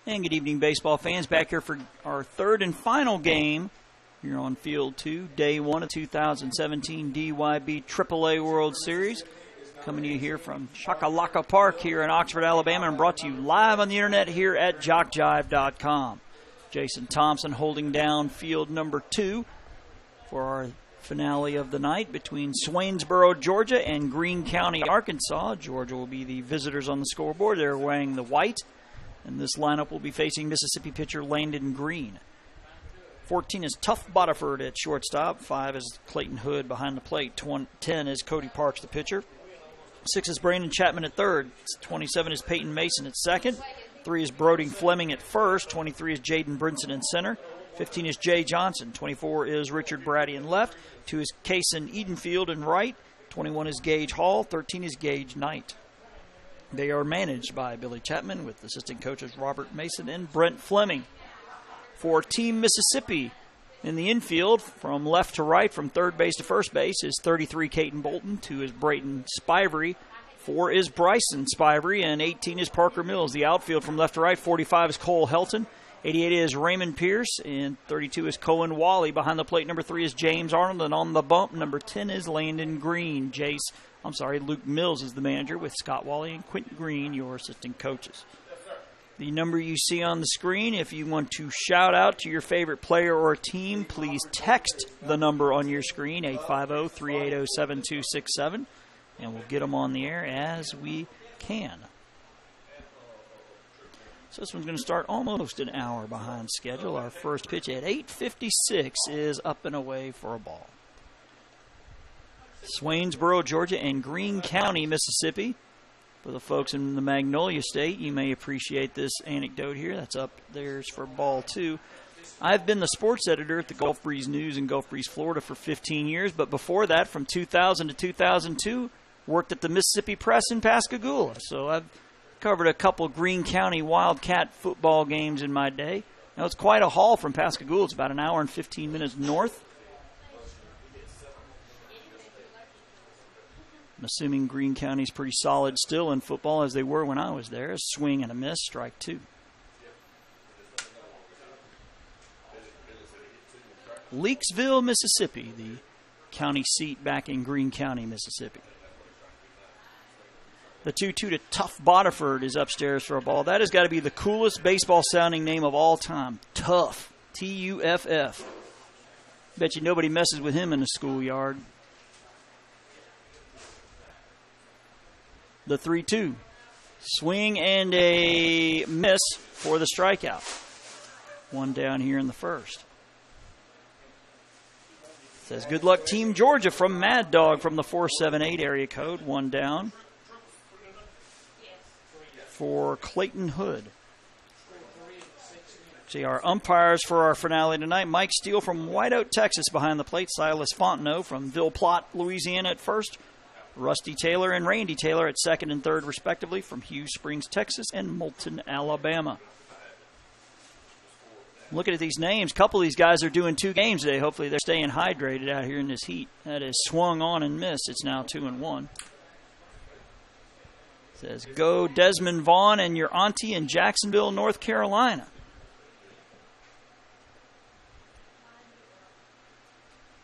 And good evening, baseball fans. Back here for our third and final game here on Field 2, Day 1 of 2017 DYB AAA World Series. Coming to you here from Choccolocco Park here in Oxford, Alabama, and brought to you live on the internet here at JockJive.com. Jason Thompson holding down field number 2 for our finale of the night between Swainsboro, Georgia, and Greene County, Arkansas. Georgia will be the visitors on the scoreboard. They're wearing the white. And this lineup will be facing Mississippi pitcher Landon Green. 14 is Tuff Bodiford at shortstop. 5 is Clayton Hood behind the plate. 10 is Cody Parks, the pitcher. 6 is Brandon Chapman at third. 27 is Peyton Mason at second. 3 is Brody Fleming at first. 23 is Jaden Brinson in center. 15 is Jay Johnson. 24 is Richard Brady in left. 2 is Kason Edenfield in right. 21 is Gage Hall. 13 is Gage Knight. They are managed by Billy Chapman with assistant coaches Robert Mason and Brent Fleming. For Team Mississippi in the infield, from left to right, from third base to first base, is 33 Caton Bolton, 2 is Brayton Spivey, 4 is Bryson Spivey, and 18 is Parker Mills. The outfield from left to right, 45 is Cole Helton, 88 is Raymond Pierce, and 32 is Cohen Wally. Behind the plate, number 3 is James Arnold, and on the bump, number 10 is Landon Green. Luke Mills is the manager with Scott Wally and Quentin Green, your assistant coaches. The number you see on the screen, if you want to shout out to your favorite player or team, please text the number on your screen, 850-380-7267, and we'll get them on the air as we can. So this one's going to start almost an hour behind schedule. Our first pitch at 8:56 is up and away for a ball. Swainsboro, Georgia, and Greene County, Mississippi. For the folks in the Magnolia State, you may appreciate this anecdote here. That's up there's for ball 2. I've been the sports editor at the Gulf Breeze News in Gulf Breeze, Florida for 15 years, but before that, from 2000 to 2002, worked at the Mississippi Press in Pascagoula. So I've covered a couple Greene County Wildcat football games in my day. Now, it's quite a haul from Pascagoula. It's about an hour and 15 minutes north. I'm assuming Greene County's pretty solid still in football as they were when I was there. A swing and a miss, strike 2. Leakesville, Mississippi, the county seat back in Greene County, Mississippi. The 2-2 to Tuff Bodiford is upstairs for a ball. That has got to be the coolest baseball-sounding name of all time. Tuff, T-U-F-F. Bet you nobody messes with him in the schoolyard. The 3-2. Swing and a miss for the strikeout. One down here in the first. Says, good luck, Team Georgia from Mad Dog from the 478 area code. One down for Clayton Hood. See, our umpires for our finale tonight, Mike Steele from White Oak, Texas behind the plate. Silas Fontenot from Ville Platte, Louisiana at first. Rusty Taylor and Randy Taylor at second and third, respectively, from Hughes Springs, Texas, and Moulton, Alabama. Looking at these names, a couple of these guys are doing 2 games today. Hopefully they're staying hydrated out here in this heat. That is swung on and missed. It's now 2-1. Says, go Desmond Vaughn and your auntie in Jacksonville, North Carolina.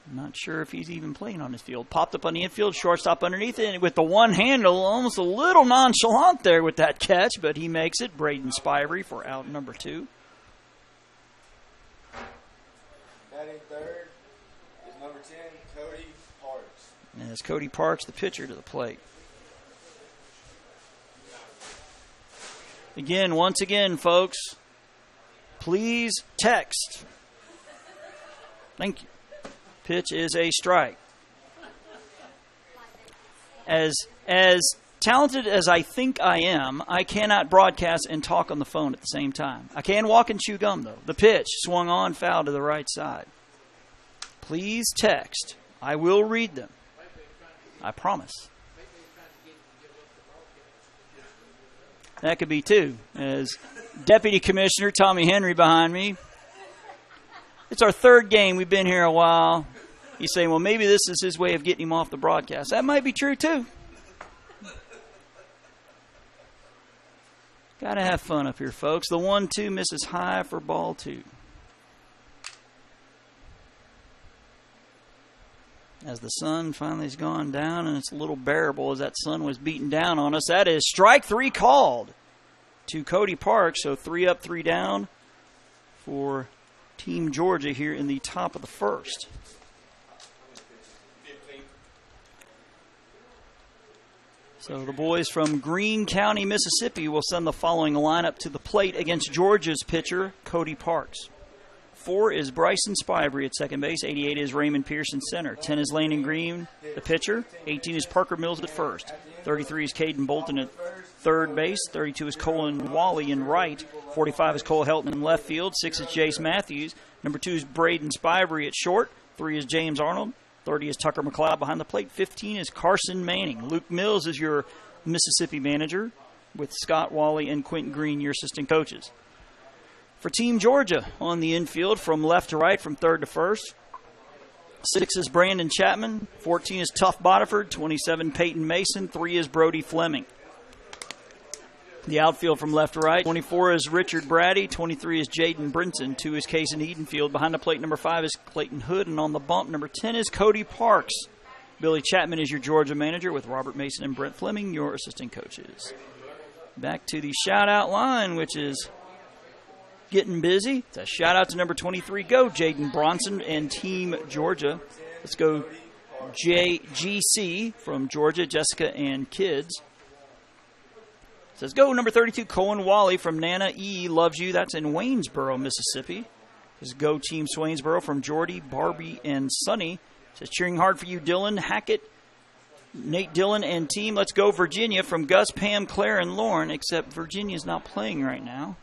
I'm not sure if he's even playing on his field. Popped up on the infield, shortstop underneath it, and with the one handle, almost a little nonchalant there with that catch, but he makes it. Brayden Spivey for out number 2. Batting third is number 10, Cody Parks. And it's Cody Parks, the pitcher, to the plate. Once again, folks, please text. Thank you. Pitch is a strike. As talented as I think I am, I cannot broadcast and talk on the phone at the same time. I can walk and chew gum, though. The pitch swung on, foul to the right side. Please text. I will read them. I promise. That could be 2. As Deputy Commissioner Tommy Henry behind me. It's our 3rd game. We've been here a while. He's saying, well, maybe this is his way of getting him off the broadcast. That might be true, too. Gotta have fun up here, folks. The 1-2 misses high for ball 2. As the sun finally has gone down, and it's a little bearable as that sun was beating down on us. That is strike 3 called to Cody Parks. So 3 up, 3 down for Team Georgia here in the top of the first. So the boys from Greene County, Mississippi will send the following lineup to the plate against Georgia's pitcher, Cody Parks. 4 is Bryson Spivey at second base. 88 is Raymond Pearson center. 10 is Landon Green, the pitcher. 18 is Parker Mills at first. 33 is Caden Bolton at third base. 32 is Colin Wally in right. 45 is Cole Helton in left field. 6 is Jace Matthews. Number 2 is Braden Spivey at short. 3 is James Arnold. 30 is Tucker McLeod behind the plate. 15 is Carson Manning. Luke Mills is your Mississippi manager, with Scott Wally and Quentin Green your assistant coaches. For Team Georgia, on the infield from left to right, from third to first, 6 is Brandon Chapman. 14 is Tuff Bodiford. 27 Peyton Mason. 3 is Brody Fleming. The outfield from left to right, 24 is Richard Brady. 23 is Jaden Brinson. 2 is Cason Edenfield. Behind the plate, number 5 is Clayton Hood. And on the bump, number 10 is Cody Parks. Billy Chapman is your Georgia manager, with Robert Mason and Brent Fleming your assistant coaches. Back to the shout-out line, which is getting busy. It's a shout-out to number 23. Go, Jaden Bronson and Team Georgia. Let's go JGC from Georgia, Jessica and kids. Says, go, number 32, Cohen Wally from Nana E. Loves You. That's in Waynesboro, Mississippi. Says, go, Team Swainsboro from Jordy, Barbie, and Sonny. Says, cheering hard for you, Dylan Hackett, Nate Dillon, and team. Let's go, Virginia from Gus, Pam, Claire, and Lauren, except Virginia's not playing right now.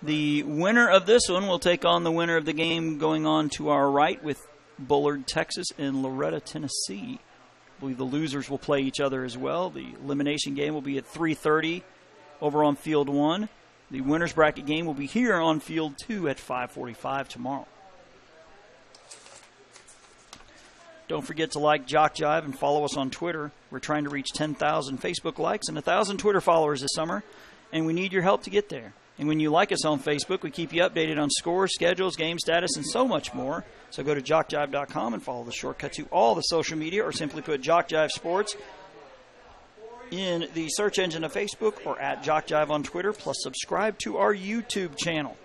The winner of this one will take on the winner of the game going on to our right with Bullard, Texas, and Loretta, Tennessee. I believe the losers will play each other as well. The elimination game will be at 3:30 over on Field 1. The winner's bracket game will be here on Field 2 at 5:45 tomorrow. Don't forget to like Jock Jive and follow us on Twitter. We're trying to reach 10,000 Facebook likes and 1,000 Twitter followers this summer, and we need your help to get there. And when you like us on Facebook, we keep you updated on scores, schedules, game status, and so much more. So go to jockjive.com and follow the shortcut to all the social media, or simply put Jock Jive Sports in the search engine of Facebook, or at Jock Jive on Twitter, plus subscribe to our YouTube channel.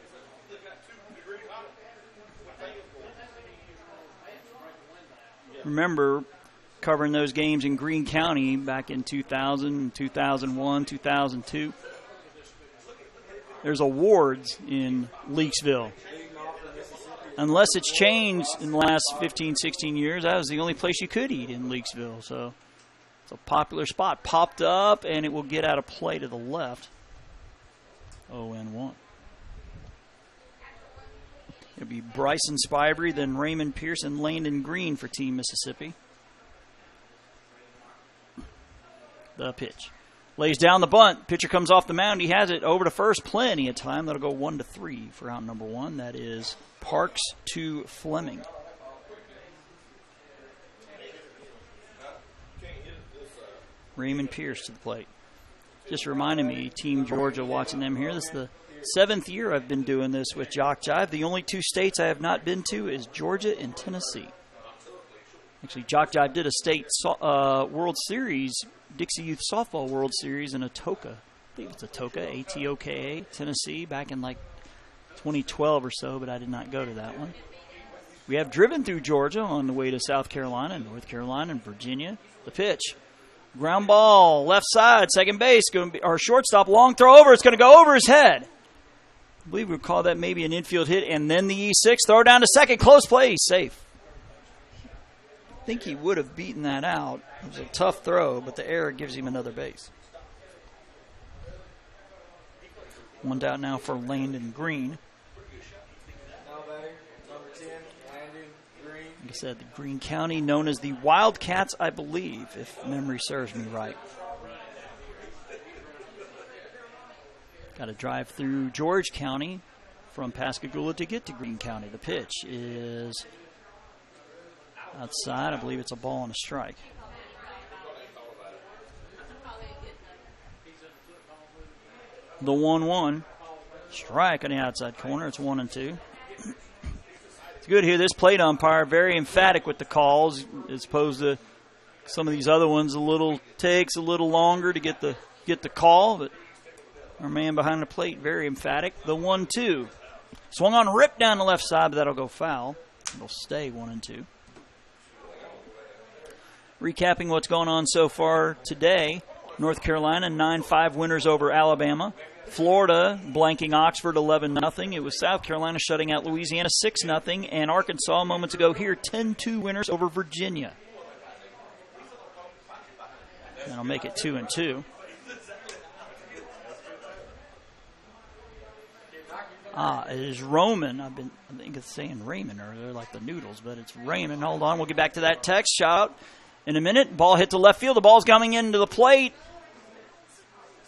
Remember covering those games in Greene County back in 2000, 2001, 2002. There's awards in Leakesville. Unless it's changed in the last 15, 16 years, that was the only place you could eat in Leakesville. So it's a popular spot. Popped up, and it will get out of play to the left. 0-1. It'll be Bryson Spivey, then Raymond Pearson, Landon Green for Team Mississippi. The pitch. Lays down the bunt. Pitcher comes off the mound. He has it over to first. Plenty of time. That'll go 1-3 for out number 1. That is Parks to Fleming. Raymond Pierce to the plate. Just reminding me, Team Georgia, watching them here. This is the 7th year I've been doing this with Jock Jive. The only 2 states I have not been to is Georgia and Tennessee. Actually, Jock Jive did a state World Series, Dixie Youth Softball World Series in Atoka. I think it's Atoka, A-T-O-K-A, Tennessee, back in like 2012 or so, but I did not go to that one. We have driven through Georgia on the way to South Carolina, North Carolina, and Virginia. The pitch. Ground ball, left side, second base, going to be our shortstop, long throw over. It's going to go over his head. I believe we would call that maybe an infield hit, and then the E6, throw down to second, close play, safe. I think he would have beaten that out. It was a tough throw, but the error gives him another base. 1 down now for Landon Green. Like I said, the Greene County, known as the Wildcats, I believe, if memory serves me right. Got to drive through George County from Pascagoula to get to Greene County. The pitch is outside. I believe it's a ball and a strike. The 1-1. Strike on the outside corner. It's 1-2. It's good here. This plate umpire very emphatic with the calls, as opposed to some of these other ones. Takes a little longer to get the call, but our man behind the plate very emphatic. The 1-2. Swung on, ripped down the left side, but that'll go foul. It'll stay 1-2. Recapping what's going on so far today. North Carolina 9-5 winners over Alabama. Florida blanking Oxford 11-0. It was South Carolina shutting out Louisiana 6-0. And Arkansas moments ago here 10-2 winners over Virginia. That'll make it 2-2. It is Roman. I think it's saying Raymond earlier, like the noodles, but it's Raymond. Hold on, we'll get back to that text. Shout out in a minute. Ball hit to left field. The ball's coming into the plate.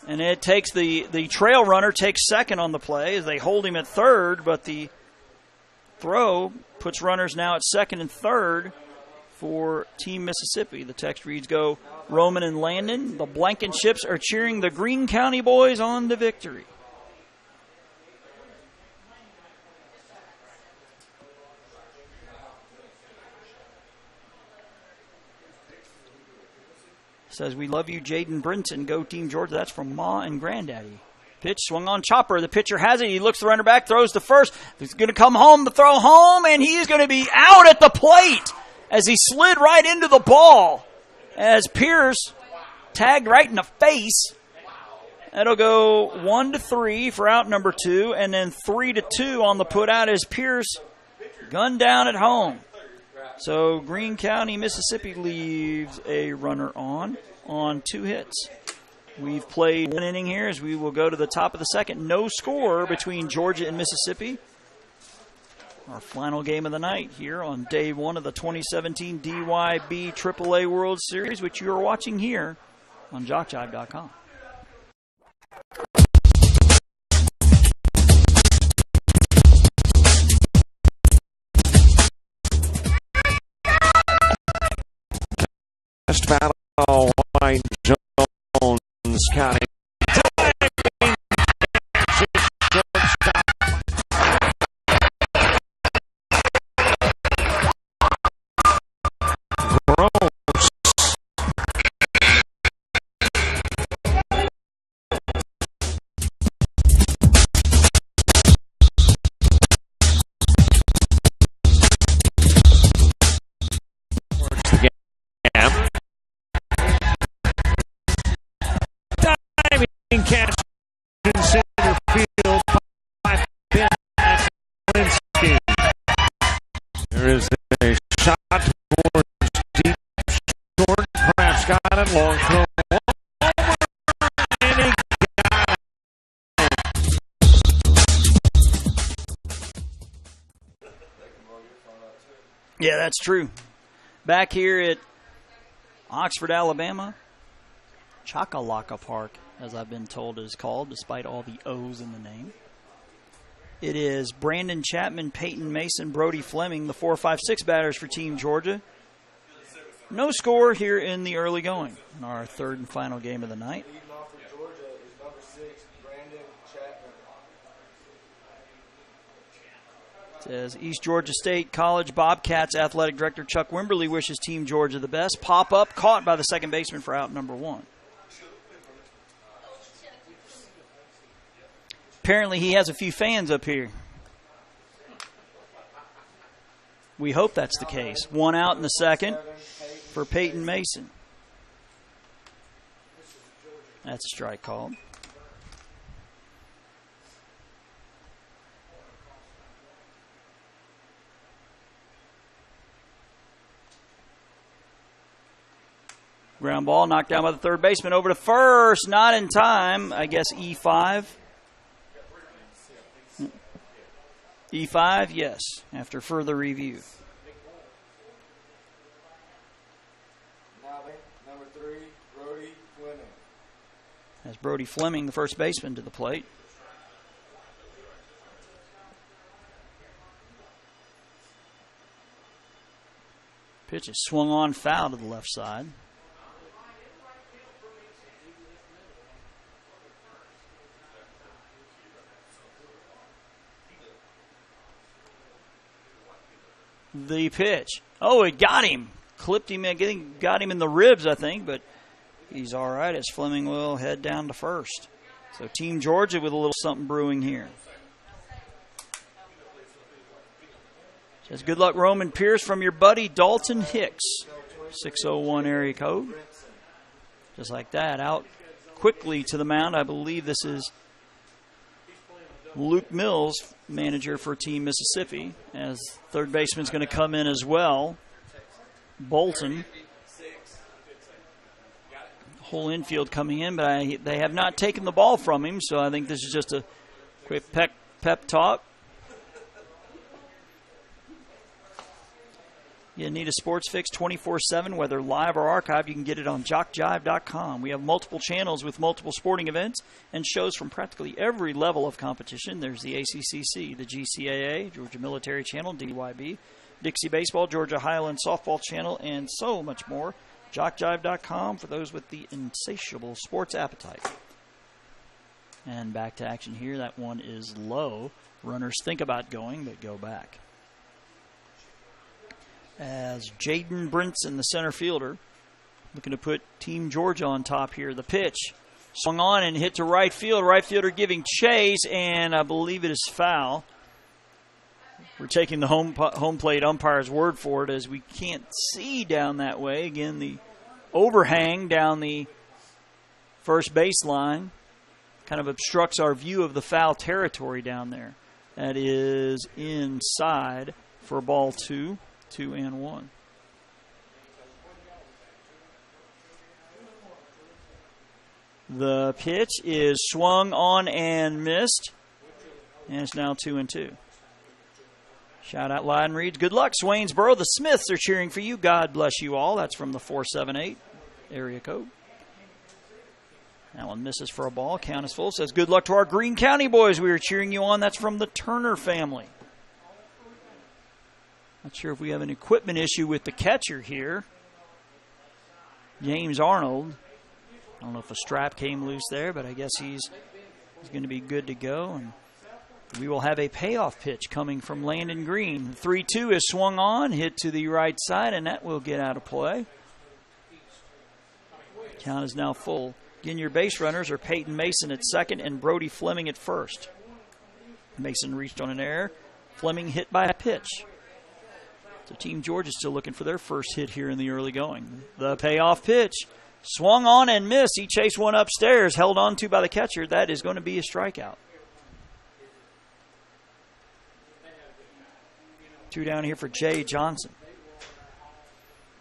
And it takes the trail runner takes second on the play as they hold him at third, but the throw puts runners now at second and third for Team Mississippi. The text reads, go Roman and Landon. The Blankenships are cheering the Greene County boys on to victory. Says, we love you, Jaden Brinson. Go Team Georgia. That's from Ma and Granddaddy. Pitch swung on Chopper. The pitcher has it. He looks the runner back, throws to first. He's going to come home to throw home, and he's going to be out at the plate as he slid right into the ball. As Pierce tagged right in the face. That'll go 1-3 for out number 2, and then 3-2 on the put out as Pierce gunned down at home. So Greene County, Mississippi leaves a runner on 2 hits. We've played 1 inning here as we will go to the top of the second. No score between Georgia and Mississippi. Our final game of the night here on day 1 of the 2017 DYB AAA World Series, which you are watching here on JockJive.com. Best battle, White Jones County. Catch in center field by Ben Linsky. There is a shot towards deep short. Perhaps got it. Long throw. And he got it. Yeah, that's true. Back here at Oxford, Alabama, Chakalaka Park, as I've been told it is called, despite all the O's in the name. It is Brandon Chapman, Peyton Mason, Brody Fleming, the 4, 5, 6 batters for Team Georgia. No score here in the early going in our third and final game of the night. Leading off for Georgia is number 6, Brandon Chapman. It says East Georgia State College Bobcats Athletic Director Chuck Wimberly wishes Team Georgia the best. Pop up, caught by the second baseman for out number 1. Apparently he has a few fans up here. We hope that's the case. 1 out in the second for Peyton Mason. That's a strike called. Ground ball knocked down by the third baseman over to first. Not in time. I guess E5. E5, yes, after further review. Now number 3, Brody Fleming. As Brody Fleming, the first baseman, to the plate. Pitch is swung on foul to the left side. The pitch. Oh, it got him. Clipped him. Got him in the ribs, I think, but he's all right as Fleming will head down to first. So Team Georgia with a little something brewing here. Says, good luck, Roman Pierce, from your buddy Dalton Hicks. 601 area code. Just like that. Out quickly to the mound. I believe this is Luke Mills, manager for Team Mississippi, as third baseman's going to come in as well. Bolton. Whole infield coming in, but they have not taken the ball from him, so I think this is just a quick pep talk. You need a sports fix 24/7, whether live or archived. You can get it on jockjive.com. We have multiple channels with multiple sporting events and shows from practically every level of competition. There's the ACCC, the GCAA, Georgia Military Channel, DYB, Dixie Baseball, Georgia Highland Softball Channel, and so much more. JockJive.com for those with the insatiable sports appetite. And back to action here. That one is low. Runners think about going, but go back. As Jaden Brinson, the center fielder, looking to put Team Georgia on top here. The pitch swung on and hit to right field. Right fielder giving chase, and I believe it is foul. We're taking the home plate umpire's word for it, as we can't see down that way. Again, the overhang down the first baseline kind of obstructs our view of the foul territory down there. That is inside for ball 2, 2-1. The pitch is swung on and missed, and it's now 2-2. Shout out line reads, good luck, Swainsboro. The Smiths are cheering for you. God bless you all. That's from the 478 area code. That one misses for a ball. Count is full. Says, good luck to our Greene County boys. We are cheering you on. That's from the Turner family. Not sure if we have an equipment issue with the catcher here. James Arnold. I don't know if a strap came loose there, but I guess he's going to be good to go. And we will have a payoff pitch coming from Landon Green. 3-2 is swung on, hit to the right side, and that will get out of play. Count is now full. Again, your base runners are Peyton Mason at second and Brody Fleming at first. Mason reached on an error. Fleming hit by a pitch. So Team Georgia is still looking for their first hit here in the early going. The payoff pitch. Swung on and missed. He chased one upstairs, held on to by the catcher. That is going to be a strikeout. 2 down here for Jay Johnson.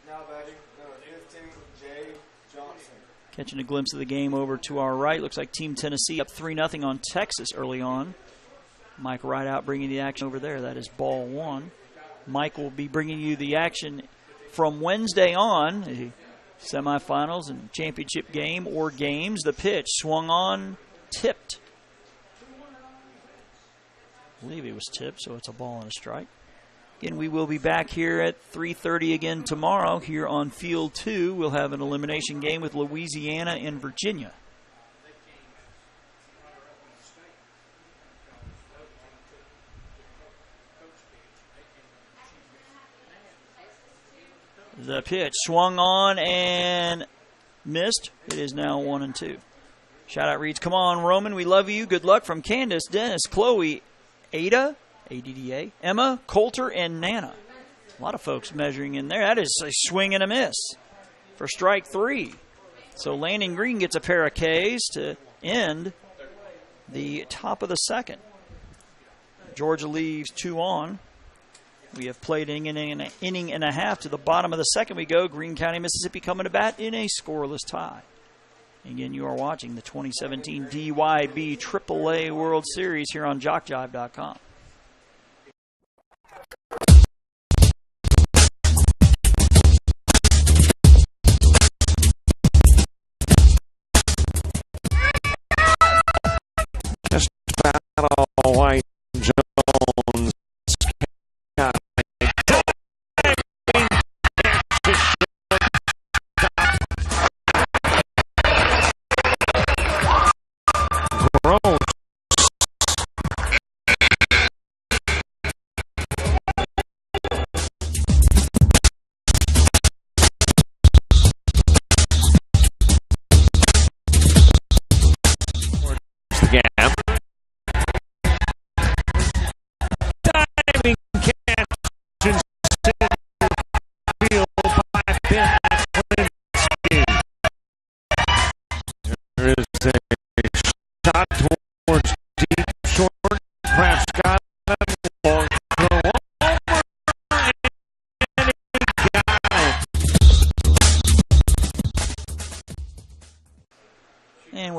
Now batting, number 15, Jay Johnson. Catching a glimpse of the game over to our right. Looks like Team Tennessee up 3-0 on Texas early on. Mike Rideout bringing the action over there. That is ball 1. Mike will be bringing you the action from Wednesday on, the semifinals and championship game or games. The pitch swung on, tipped. I believe it was tipped, so it's a ball and a strike. Again, we will be back here at 3:30 again tomorrow here on Field 2. We'll have an elimination game with Louisiana and Virginia. The pitch swung on and missed. It is now 1-2. Shout out reads, come on, Roman, we love you. Good luck from Candace, Dennis, Chloe, Ada, ADDA, Emma, Coulter, and Nana. A lot of folks measuring in there. That is a swing and a miss for strike 3. So Landon Green gets a pair of Ks to end the top of the second. Georgia leaves 2 on. We have played an inning and a half. To the bottom of the second we go. Greene County, Mississippi coming to bat in a scoreless tie. Again, you are watching the 2017 DYB AAA World Series here on JockJive.com. Just battle White Jones.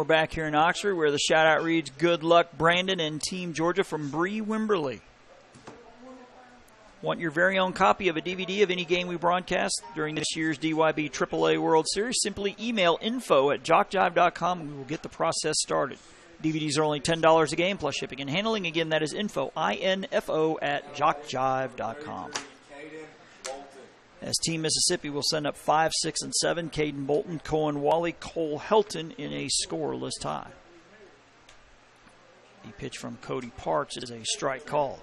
back here in Oxford where the shout-out reads, "Good luck, Brandon and Team Georgia," from Bree Wimberly. Want your very own copy of a DVD of any game we broadcast during this year's DYB AAA World Series? Simply email info@jockjive.com and we will get the process started. DVDs are only $10 a game plus shipping and handling. Again, that is info, I-N-F-O, @jockjive.com. As Team Mississippi will send up 5, 6, and 7, Caden Bolton, Cohen Wally, Cole Helton in a scoreless tie. The pitch from Cody Parks is a strike call.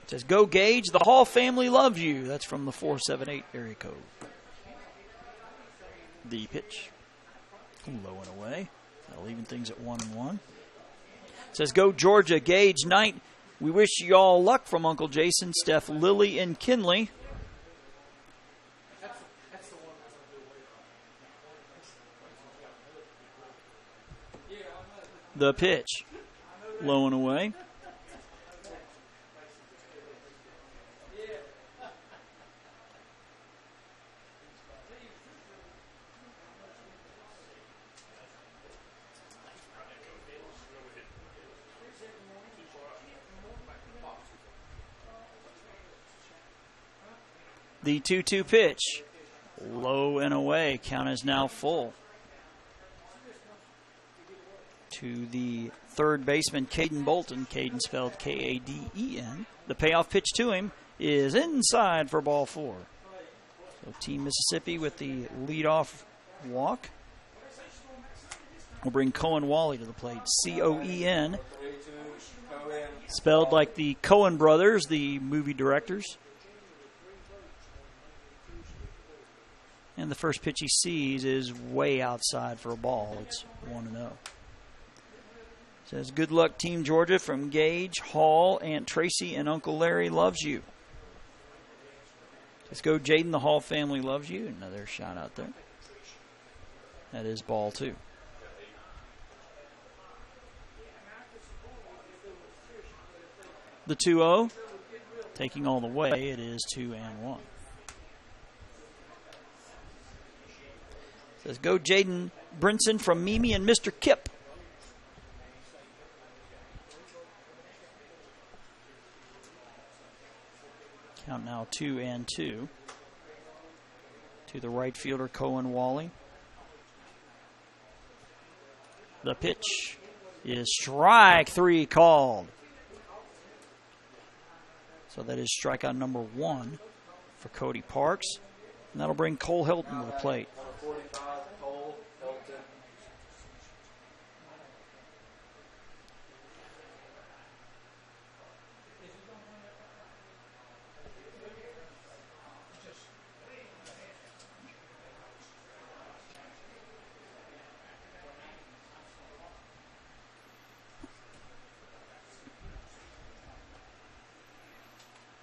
It says, "Go Gage, the Hall family loves you." That's from the 478 area code. The pitch. Low and away. That'll even things at 1-1. It says, "Go Georgia, Gage Knight. We wish you all luck," from Uncle Jason, Steph, Lily, and Kinley. The pitch. Low and away. The 2-2 pitch. Low and away. Count is now full. To the third baseman, Caden Bolton. Caden spelled K-A-D-E-N. The payoff pitch to him is inside for ball 4. So Team Mississippi with the leadoff walk. We'll bring Cohen Wally to the plate. C-O-E-N. Spelled like the Coen brothers, the movie directors. And the first pitch he sees is way outside for a ball. It's 1-0. Says, "Good luck, Team Georgia," from Gage, Hall, Aunt Tracy, and Uncle Larry loves you. Let's go, Jaden, the Hall family loves you. Another shot out there. That is ball 2. The 2-0. Taking all the way, it is 2-1. Says, "Go Jaden Brinson," from Mimi and Mr. Kip. Count now 2-2. To the right fielder, Cohen Wally. The pitch is strike 3 called. So that is strikeout number 1 for Cody Parks. And that'll bring Cole Helton to the plate.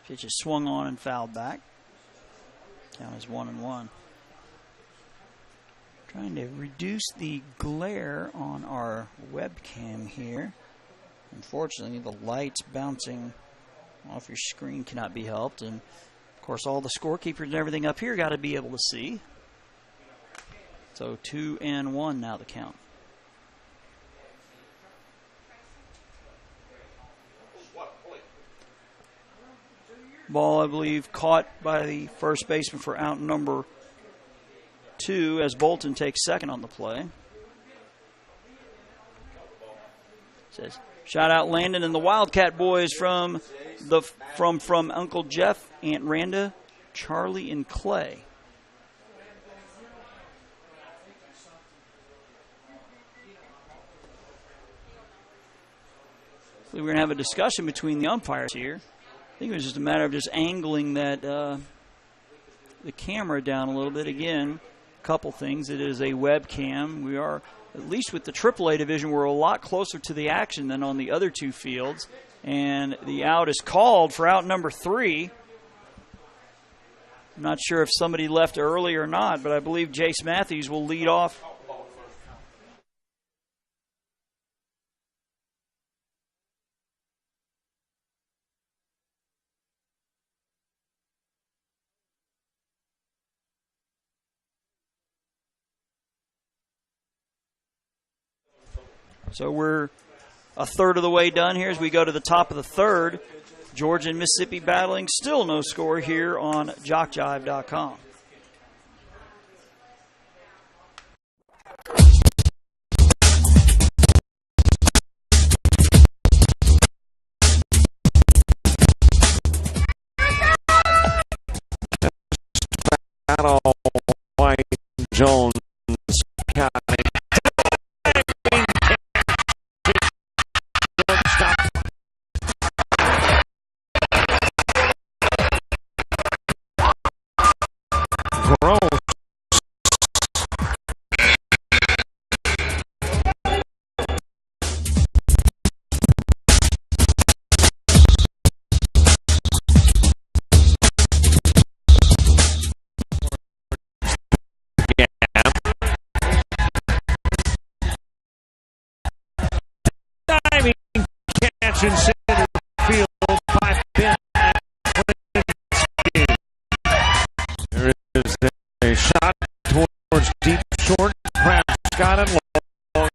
Pitch is swung on and fouled back. Count is 1-1. Trying to reduce the glare on our webcam here. Unfortunately, the lights bouncing off your screen cannot be helped. And, of course, all the scorekeepers and everything up here got to be able to see. So 2-1 now the count. Ball, I believe, caught by the first baseman for out number 2 as Bolton takes second on the play. Says, "Shout out Landon and the Wildcat boys from Uncle Jeff, Aunt Randa, Charlie, and Clay." We're going to have a discussion between the umpires here. I think it was just a matter of just angling that the camera down a little bit. Again, a couple things. It is a webcam. We are, at least with the AAA division, we're a lot closer to the action than on the other two fields. And the out is called for out number 3. I'm not sure if somebody left early or not, but I believe Jace Matthews will lead off. So we're a third of the way done here as we go to the top of the third. Georgia and Mississippi battling, still no score here on JockJive.com. Battle White Jones County. In center field by Ben. There is a shot towards deep short. Krabs got it long.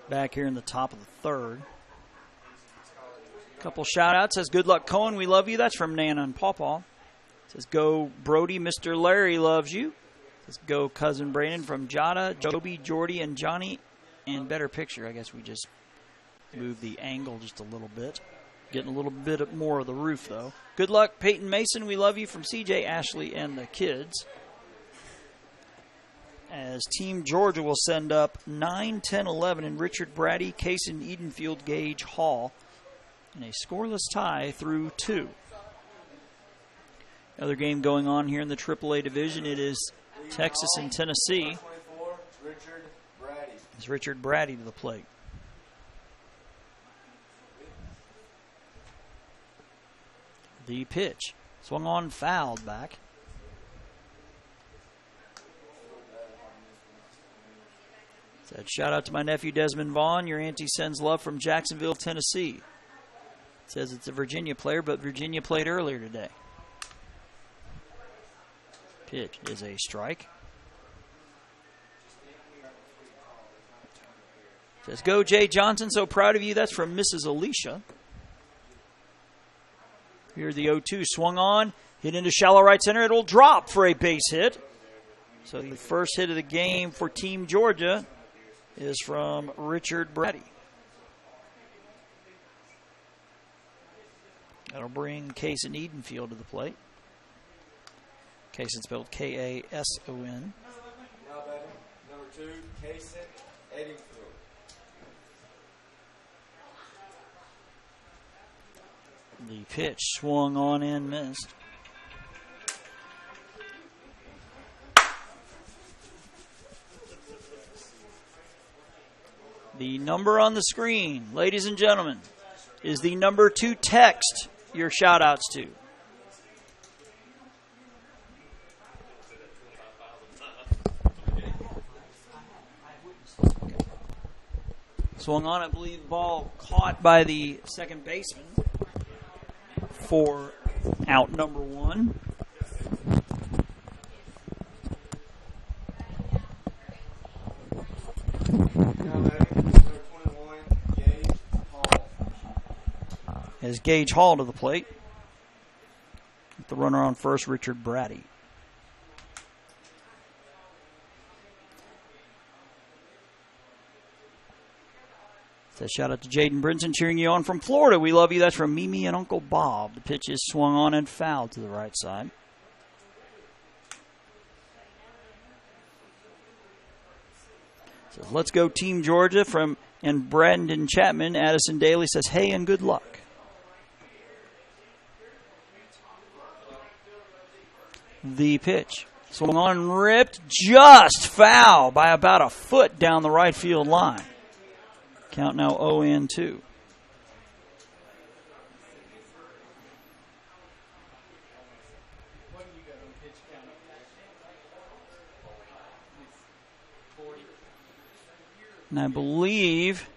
Back here in the top of the third. Couple shout-outs. Says, good luck, Cohen. We love you. That's from Nana and Pawpaw. Says, go, Brody. Mr. Larry loves you. Says, go, Cousin Brandon from Jada, Joby, Jordy, and Johnny. And better picture. I guess we just moved the angle just a little bit. Getting a little bit more of the roof, though. Good luck, Peyton Mason. We love you from CJ, Ashley, and the kids. As Team Georgia will send up 9, 10, 11 in Richard Brady, Kaysen Edenfield, Gage Hall. In a scoreless tie through 2. Another game going on here in the AAA division. It is Texas and Tennessee. It's Richard Brady to the plate. The pitch. Swung on, fouled back. Said, shout out to my nephew Desmond Vaughn. Your auntie sends love from Jacksonville, Tennessee. Says it's a Virginia player, but Virginia played earlier today. Pitch is a strike. Says, go Jay Johnson, so proud of you. That's from Mrs. Alicia. Here the 0-2 swung on, hit into shallow right center. It'll drop for a base hit. So the first hit of the game for Team Georgia is from Richard Brady. That'll bring Kaysen Edenfield to the plate. Kaysen spelled K-A-S-O-N. Now batting, number 2, Kaysen Edenfield. The pitch swung on and missed. The number on the screen, ladies and gentlemen, is the number to text your shout-outs to. Swung on, I believe, ball caught by the second baseman for out number 1. As Gage Hall to the plate. With the runner on first, Richard Brady. Says shout out to Jaden Brinson cheering you on from Florida. We love you. That's from Mimi and Uncle Bob. The pitch is swung on and fouled to the right side. Says let's go Team Georgia from and Brandon Chapman. Addison Daly says hey and good luck. The pitch. Swung on, ripped, just foul by about a foot down the right field line. Count now 0-2. And I believe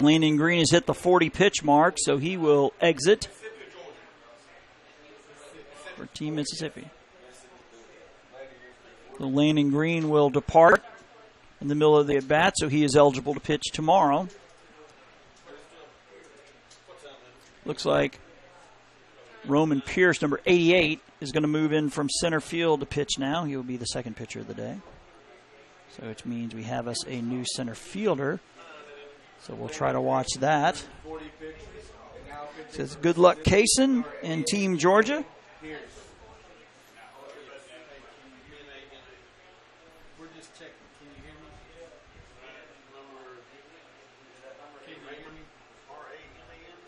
Landon Green has hit the 40 pitch mark, so he will exit for Team Mississippi. So Landon Green will depart in the middle of the at-bat, so he is eligible to pitch tomorrow. Looks like Roman Pierce, number 88, is going to move in from center field to pitch now. He will be the second pitcher of the day. So which means we have us a new center fielder. So we'll try to watch that. It says good luck, Kaysen and Team Georgia.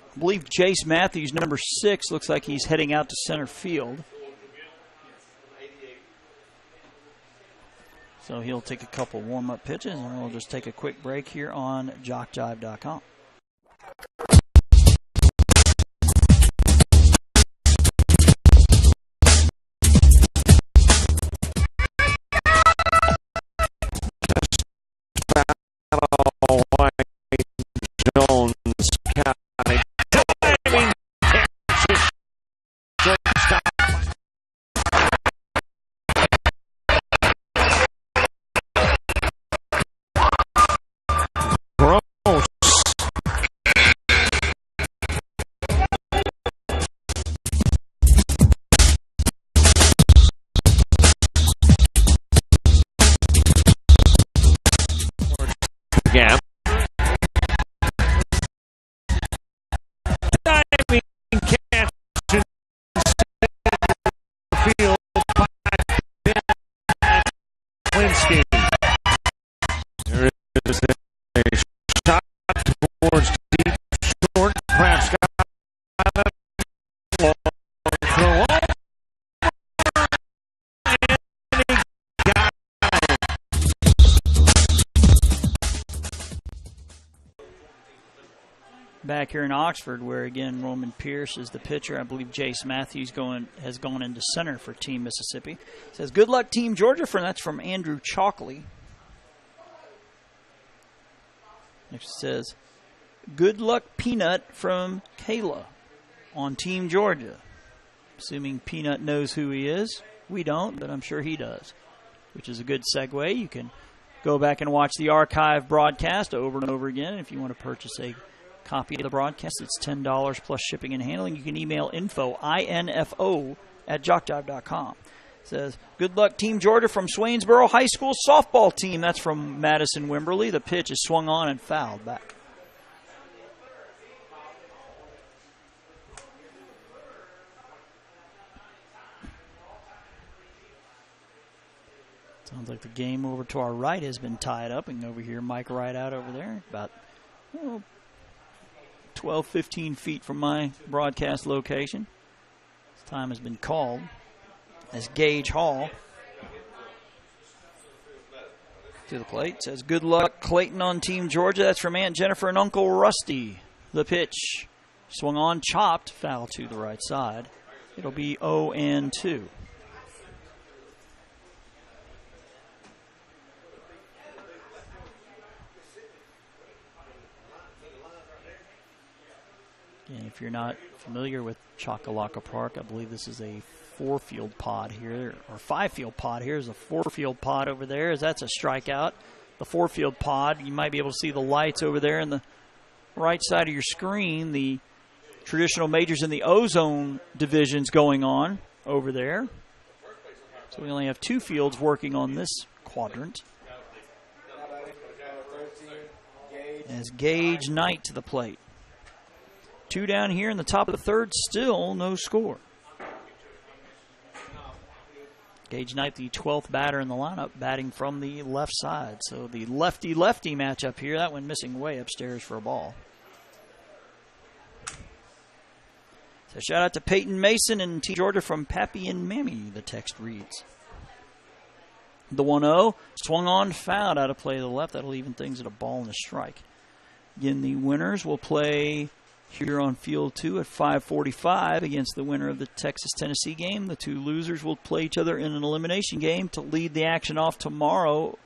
I believe Jace Matthews, number 6, looks like he's heading out to center field. So he'll take a couple warm-up pitches, and we'll just take a quick break here on JockJive.com. Jones County. Gap. Diving catch in field by Ben Linsky. There is a shot towards deep short. Perhaps got a long throw. Back here in Oxford, where again Roman Pierce is the pitcher. I believe Jace Matthews has gone into center for Team Mississippi. It says good luck, Team Georgia. That's from Andrew Chalkley. Next it says good luck, Peanut, from Kayla on Team Georgia. Assuming Peanut knows who he is. We don't, but I'm sure he does, which is a good segue. You can go back and watch the archive broadcast over and over again. If you want to purchase a copy of the broadcast, it's $10 plus shipping and handling. You can email info, INFO, at JockJive.com. It says, good luck, Team Georgia, from Swainsboro High School softball team. That's from Madison Wimberly. The pitch is swung on and fouled back. Sounds like the game over to our right has been tied up. And over here, Mike Wright out over there, about 12, 15 feet from my broadcast location. This time has been called as Gage Hall to the plate. Says, good luck, Clayton, on Team Georgia. That's from Aunt Jennifer and Uncle Rusty. The pitch swung on, chopped, foul to the right side. It'll be 0-2. And if you're not familiar with Choccolocco Park, I believe this is a 4-field pod here, or 5-field pod here. There's a 4-field pod over there, as that's a strikeout. The 4-field pod, you might be able to see the lights over there in the right side of your screen. The traditional majors in the ozone divisions going on over there. So we only have 2 fields working on this quadrant. As Gage Knight to the plate. 2 down here in the top of the third, still no score. Gage Knight, the 12th batter in the lineup, batting from the left side. So the lefty-lefty matchup here, that one missing way upstairs for a ball. So shout out to Peyton Mason and Team Georgia from Pappy and Mammy, the text reads. The 1-0, swung on, fouled out of play to the left. That'll even things at a ball and a strike. Again, the winners will play here on Field 2 at 5:45 against the winner of the Texas-Tennessee game. The 2 losers will play each other in an elimination game to lead the action off tomorrow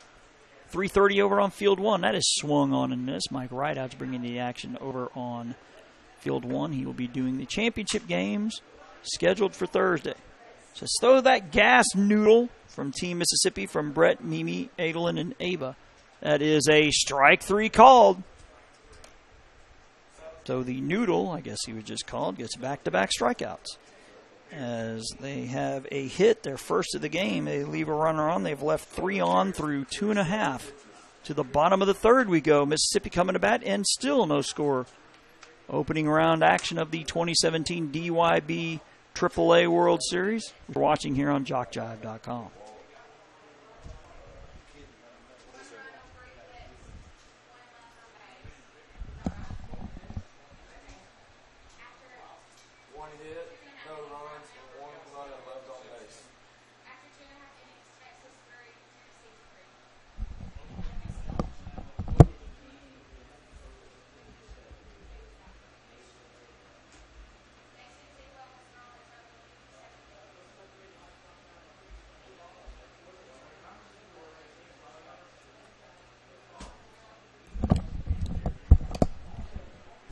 3:30 over on Field 1. That is swung on and missed. Mike Rideout's bringing the action over on Field 1. He will be doing the championship games scheduled for Thursday. So let's throw that gas noodle from Team Mississippi from Brett, Mimi, Adolin, and Ava. That is a strike 3 called. So the noodle, I guess he was just called, gets back-to-back strikeouts. As they have a hit, their first of the game. They leave a runner on. They've left 3 on through 2.5. To the bottom of the third we go. Mississippi coming to bat, and still no score. Opening round action of the 2017 DYB AAA World Series. We're watching here on JockJive.com. One hit, no runs, and one runner left on base.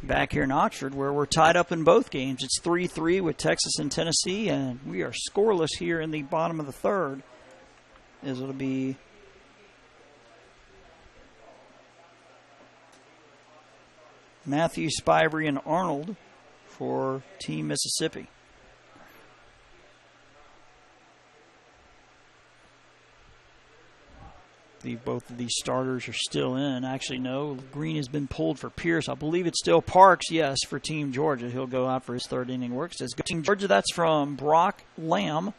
Back here in Oxford, where we're tied up in both games. It's 3-3 with Texas and Tennessee, and we are scoreless here in the bottom of the third. As it'll be Matthew, Spivey, and Arnold for Team Mississippi. Both of these starters are still in. Actually, no. Green has been pulled for Pierce. I believe it's still Parks, yes, for Team Georgia. He'll go out for his third inning work. It says go Team Georgia. That's from Brock Lamb. It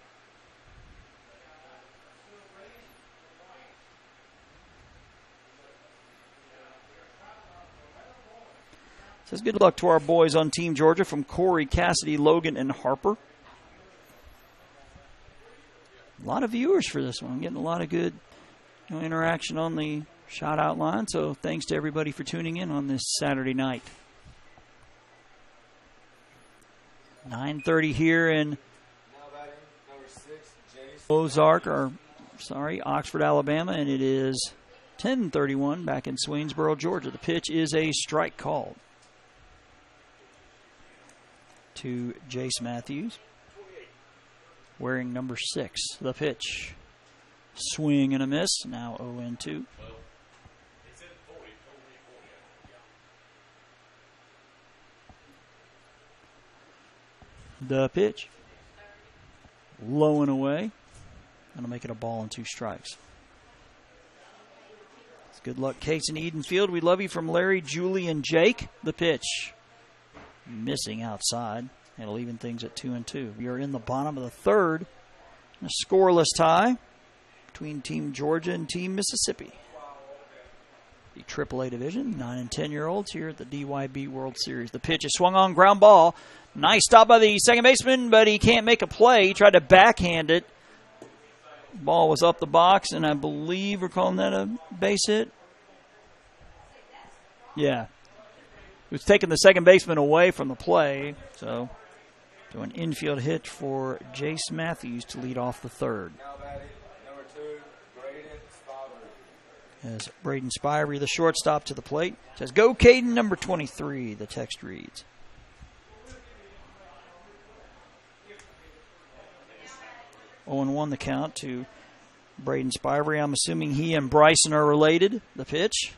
says good luck to our boys on Team Georgia from Corey, Cassidy, Logan, and Harper. A lot of viewers for this one. Getting a lot of good interaction on the shout-out line, so thanks to everybody for tuning in on this Saturday night. 9:30 here in Oxford, Alabama, and it is 10:31 back in Swainsboro, Georgia. The pitch is a strike called to Jace Matthews, wearing number 6. The pitch. Swing and a miss. Now 0-2. The pitch. Low and away. That'll make it a ball and 2 strikes. It's good luck, Case in Edenfield. We love you from Larry, Julie, and Jake. The pitch. Missing outside. It'll even things at 2-2. We are in the bottom of the third. A scoreless tie between Team Georgia and Team Mississippi. The AAA division, 9 and 10-year-olds here at the DYB World Series. The pitch is swung on, ground ball. Nice stop by the second baseman, but he can't make a play. He tried to backhand it. Ball was up the box, and I believe we're calling that a base hit. Yeah. It was taking the second baseman away from the play, so an infield hit for Jace Matthews to lead off the third. As Braden Spivey, the shortstop, to the plate. Says, go Caden, number 23, the text reads. Oh, 0-1 the count to Braden Spivey. I'm assuming he and Bryson are related. The pitch.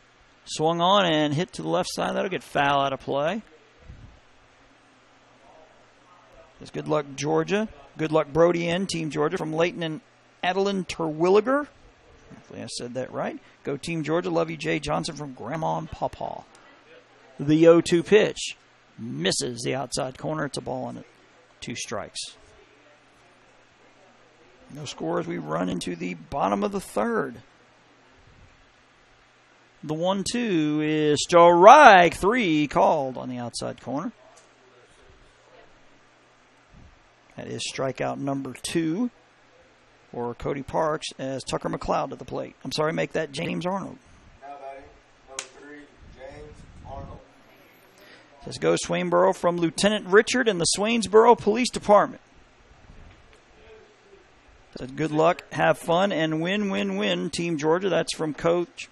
Swung on and hit to the left side. That'll get foul out of play. Says, good luck, Georgia. Good luck, Brody in Team Georgia from Leighton and Adeline Terwilliger. Hopefully I said that right. Go Team Georgia. Love you, Jay Johnson from Grandma and Pawpaw. The 0-2 pitch. Misses the outside corner. It's a ball and 2 strikes. No score as we run into the bottom of the third. The 1-2 is strike 3 called on the outside corner. That is strikeout number 2 for Cody Parks as Tucker McLeod at the plate. I'm sorry, make that James Arnold. Now batting, number 3, James Arnold. Says go Swainsboro from Lieutenant Richard and the Swainsboro Police Department. So good luck, have fun, and win, win, win, Team Georgia. That's from Coach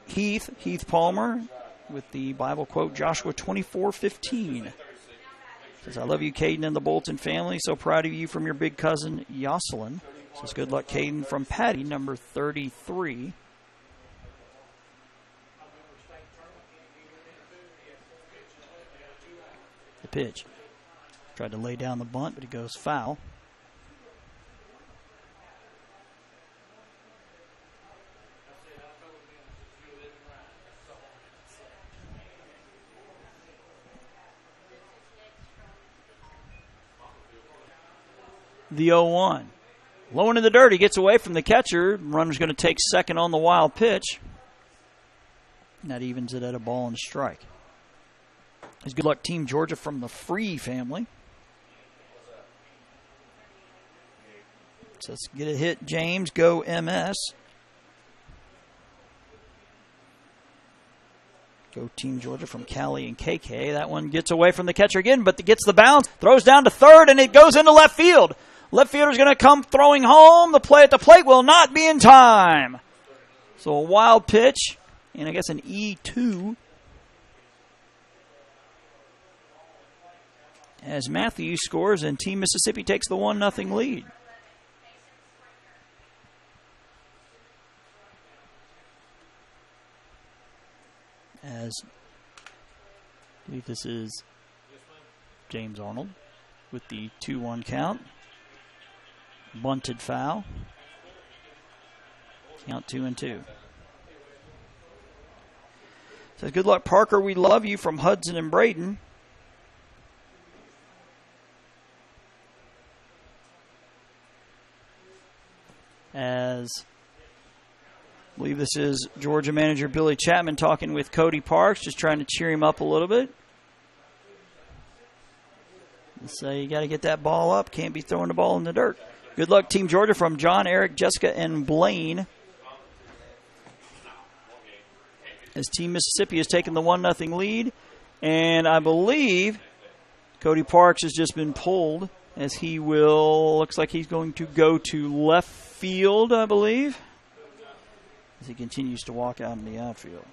Heath Palmer with the Bible quote, Joshua 24:15. Says, I love you, Caden and the Bolton family. So proud of you from your big cousin, Yoselin. Says, good luck, Caden, from Patty, number 33. The pitch. Tried to lay down the bunt, but he goes foul. The 0-1. Low into the dirt. He gets away from the catcher. Runner's going to take second on the wild pitch. And that evens it at a ball and a strike. It's good luck, Team Georgia, from the Free family. So let's get a hit, James. Go MS. Go Team Georgia from Callie and KK. That one gets away from the catcher again, but gets the bounce. Throws down to third, and it goes into left field. Left fielder's going to come throwing home. The play at the plate will not be in time. So a wild pitch, and I guess an E2. As Matthews scores, and Team Mississippi takes the 1-0 lead. As I believe this is James Arnold with the 2-1 count. Bunted foul. Count 2-2. Says, good luck, Parker. We love you, from Hudson and Braden. As I believe this is Georgia manager Billy Chapman talking with Cody Parks, just trying to cheer him up a little bit. So you got to get that ball up. Can't be throwing the ball in the dirt. Good luck, Team Georgia, from John, Eric, Jessica, and Blaine. As Team Mississippi has taken the 1-0 lead. And I believe Cody Parks has just been pulled, as he will, looks like he's going to go to left field, I believe, as he continues to walk out in the outfield.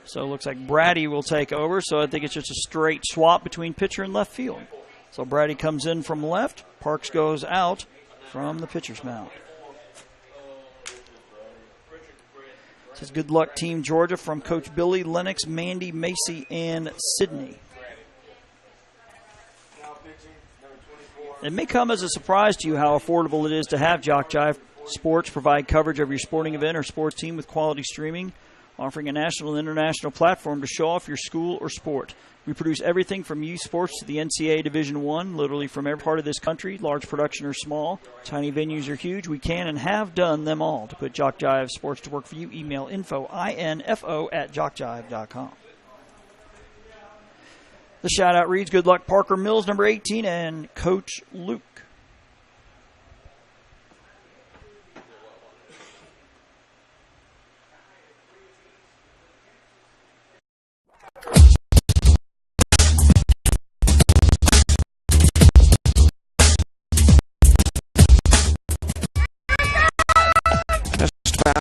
So it looks like Brady will take over, so I think it's just a straight swap between pitcher and left field. So Brady comes in from left, Parks goes out from the pitcher's mound. Says, good luck, Team Georgia, from Coach Billy, Lennox, Mandy, Macy, and Sydney. It may come as a surprise to you how affordable it is to have Jock Jive Sports provide coverage of your sporting event or sports team with quality streaming, offering a national and international platform to show off your school or sport. We produce everything from youth sports to the NCAA Division I, literally from every part of this country, large production or small, tiny venues or huge. We can and have done them all. To put Jock Jive Sports to work for you, email info@jockjive.com. The shout-out reads, good luck, Parker Mills, number 18, and Coach Luke.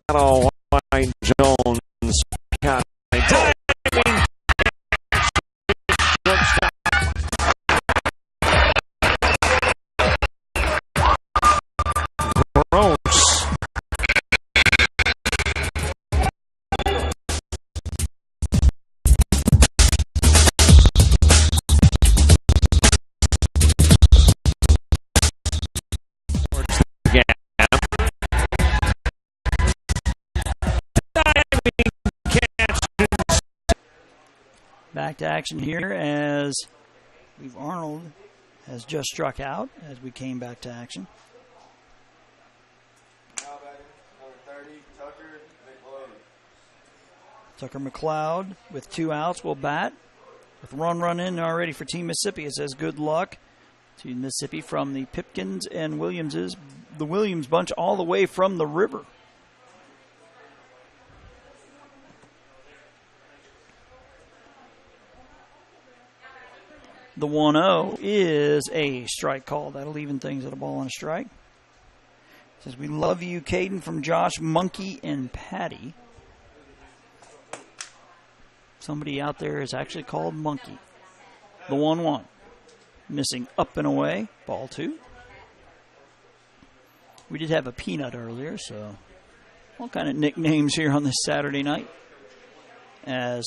Battle, Wayne Jones. Diving. Gross. Back to action here, as I believe Arnold has just struck out as we came back to action. Now batting, number 30, Tucker McLeod. Tucker McLeod with 2 outs will bat. With run in already for Team Mississippi. It says good luck to Mississippi from the Pipkins and Williamses, the Williams bunch all the way from the river. The 1-0 is a strike call. That'll even things at a ball and a strike. Says, we love you, Caden, from Josh, Monkey, and Patty. Somebody out there is actually called Monkey. The 1-1. Missing up and away. Ball 2. We did have a peanut earlier, so all kind of nicknames here on this Saturday night. As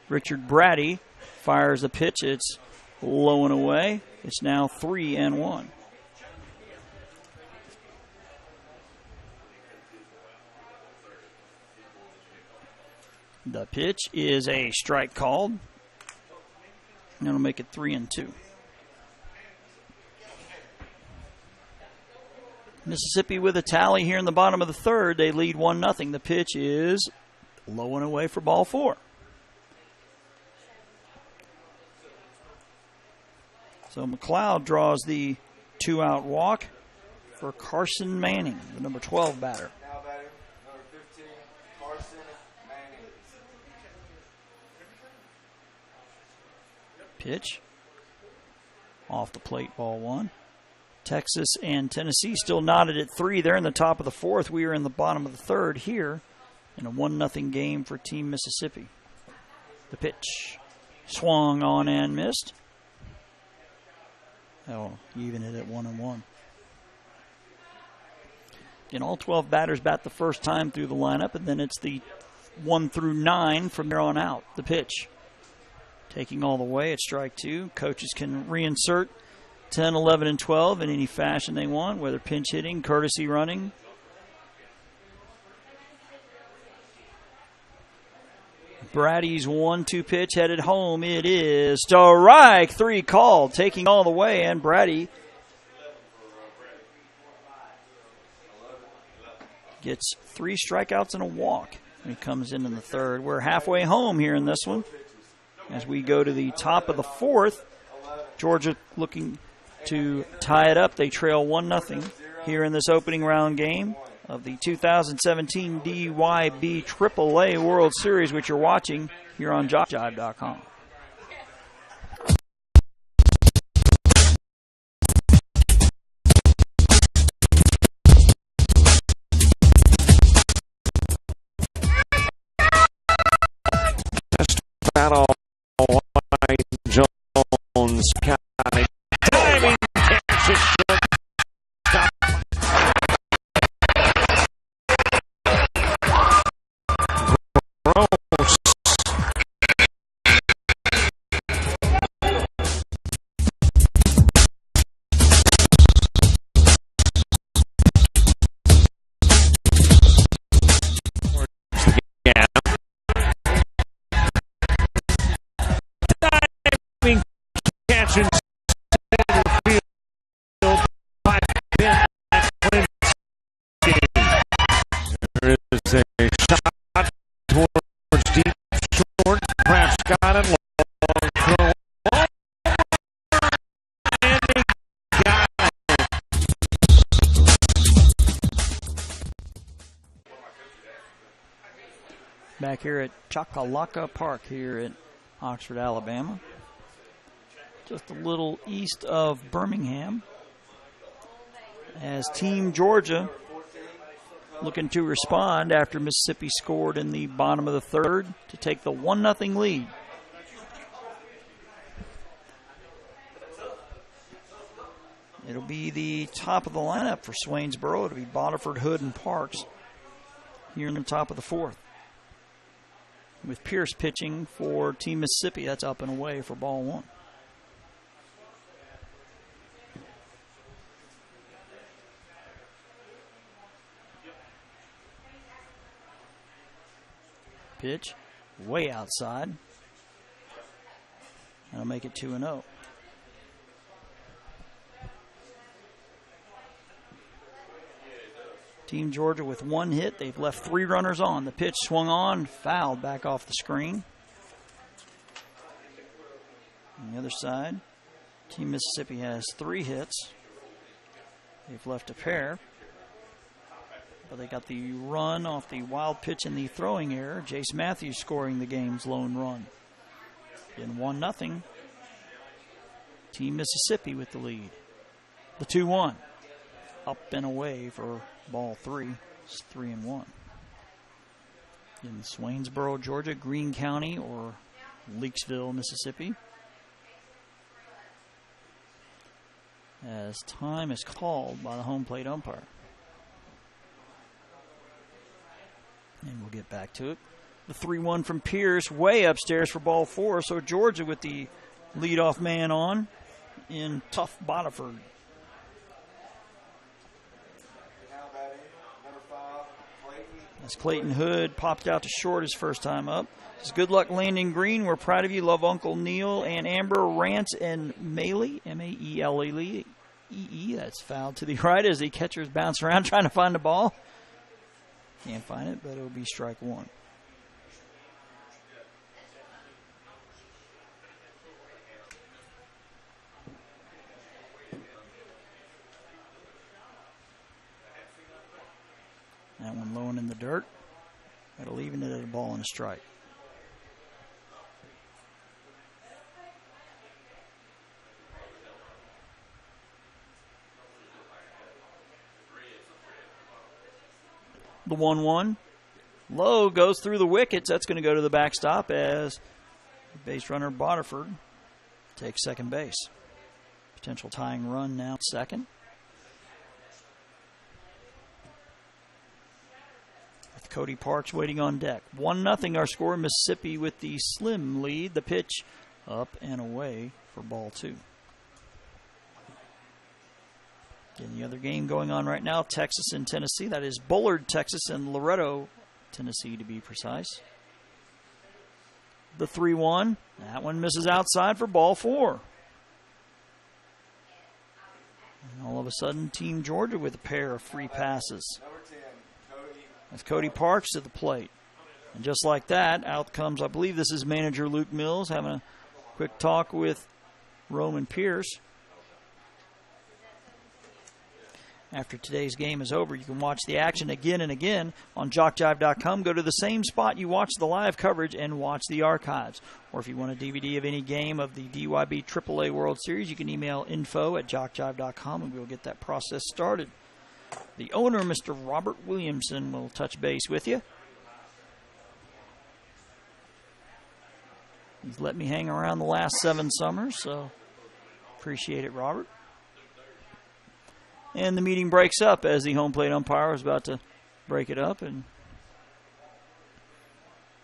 Richard Brady fires a pitch, it's low and away. It's now 3-1. The pitch is a strike called. That'll make it 3-2. Mississippi with a tally here in the bottom of the third. They lead 1-0. The pitch is low and away for ball 4. So McLeod draws the 2-out walk for Carson Manning, the number 12 batter. Now batting, number 15, Carson Manning. Pitch. Off the plate, ball 1. Texas and Tennessee still knotted at 3. They're in the top of the 4th. We are in the bottom of the 3rd here in a 1-0 game for Team Mississippi. The pitch. Swung on and missed. Oh, even it at 1-1. And all 12 batters bat the first time through the lineup, and then it's the 1 through 9 from there on out. The pitch. Taking all the way at strike 2. Coaches can reinsert 10, 11, and 12 in any fashion they want, whether pinch hitting, courtesy running. Brady's 1-2 pitch headed home. It is strike 3 called, taking all the way, and Brady gets 3 strikeouts and a walk when he comes in the 3rd. We're halfway home here in this one as we go to the top of the 4th. Georgia looking to tie it up. They trail 1-0 here in this opening round game of the 2017 DYB AAA World Series, which you're watching here on JockJive.com. Just about all white. Jones County. Diving catch it. Back here at Choccolocco Park here in Oxford, Alabama. Just a little east of Birmingham. As Team Georgia looking to respond after Mississippi scored in the bottom of the 3rd to take the 1-0 lead. It'll be the top of the lineup for Swainsboro. It'll be Bodiford, Hood, and Parks here in the top of the 4th. With Pierce pitching for Team Mississippi. That's up and away for ball 1. Pitch way outside. That'll make it 2-0. Team Georgia with 1 hit. They've left 3 runners on. The pitch swung on, fouled back off the screen. On the other side, Team Mississippi has 3 hits. They've left a pair. But they got the run off the wild pitch and the throwing error. Jace Matthews scoring the game's lone run. In 1-0 Team Mississippi with the lead. The 2-1. Up and away for ball 3. It's 3-1. In Swainsboro, Georgia, Greene County, or Leakesville, Mississippi. As time is called by the home plate umpire. And we'll get back to it. The 3-1 from Pierce, way upstairs for ball 4. So Georgia with the leadoff man on in Tough Bodiford. As Clayton Hood popped out to short his first time up. Says, good luck landing green. We're proud of you. Love Uncle Neil and Amber Rance and Mailey, M-A-E-L-E-E. That's fouled to the right as the catchers bounce around trying to find the ball. Can't find it, but it'll be strike 1. That one low and in the dirt. That'll even it at a ball and a strike. The 1-1. Low goes through the wickets. That's going to go to the backstop as base runner Bodiford takes second base. Potential tying run now second. With Cody Parks waiting on deck. 1-0 our score. Mississippi with the slim lead. The pitch up and away for ball 2. In the other game going on right now, Texas and Tennessee. That is Bullard, Texas, and Loretto, Tennessee, to be precise. The 3-1. That one misses outside for ball 4. And all of a sudden, Team Georgia with a pair of free passes. That's Cody Parks to the plate. And just like that, out comes, I believe this is manager Luke Mills, having a quick talk with Roman Pierce. After today's game is over, you can watch the action again and again on JockJive.com. Go to the same spot you watch the live coverage and watch the archives. Or if you want a DVD of any game of the DYB AAA World Series, you can email info@JockJive.com and we'll get that process started. The owner, Mr. Robert Williamson, will touch base with you. He's let me hang around the last 7 summers, so appreciate it, Robert. And the meeting breaks up as the home plate umpire is about to break it up, and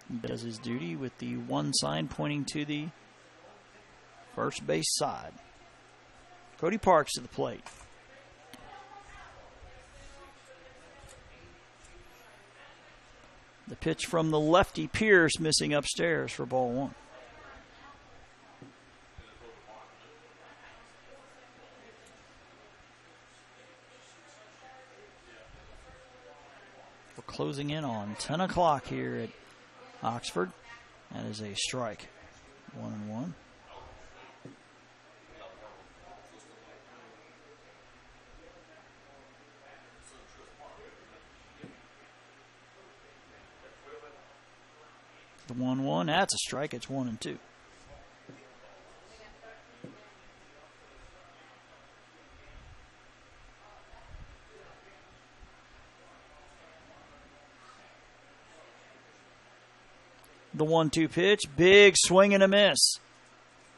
he does his duty with the 1 sign pointing to the first base side. Cody Parks to the plate. The pitch from the lefty Pierce missing upstairs for ball 1. Closing in on 10 o'clock here at Oxford. That is a strike. 1-1. The 1-1. That's a strike. It's 1-2. The 1-2 pitch, big swing and a miss.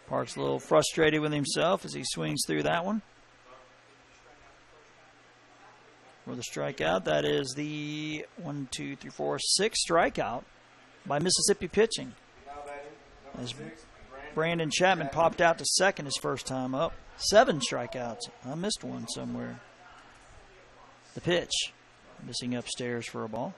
Parks a little frustrated with himself as he swings through that one. For the strikeout, that is the 6th strikeout by Mississippi pitching. As Brandon Chapman popped out to second his first time up. 7 strikeouts. I missed one somewhere. The pitch, missing upstairs for a ball.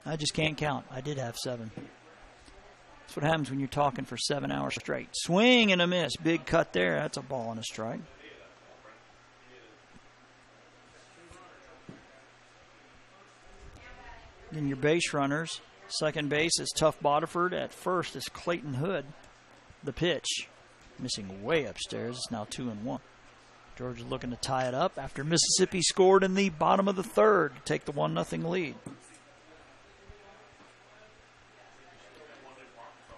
I just can't count. I did have 7. That's what happens when you're talking for 7 hours straight. Swing and a miss. Big cut there. That's a ball and a strike. Then your base runners. Second base is Tough Bodiford. At first is Clayton Hood. The pitch, missing way upstairs. It's now 2-1. Georgia looking to tie it up after Mississippi scored in the bottom of the 3rd to take the 1-0 lead.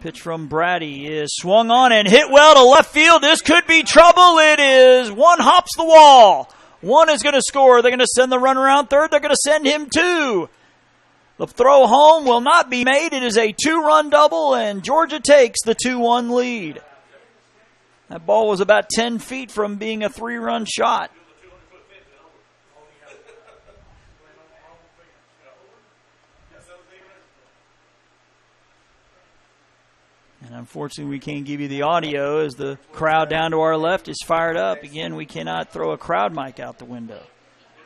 Pitch from Brady is swung on and hit well to left field. This could be trouble. It is. One hops the wall. One is going to score. They're going to send the runner around third. They're going to send him two. The throw home will not be made. It is a 2-run double, and Georgia takes the 2-1 lead. That ball was about 10 feet from being a 3-run shot. And unfortunately, we can't give you the audio as the crowd down to our left is fired up. Again, we cannot throw a crowd mic out the window.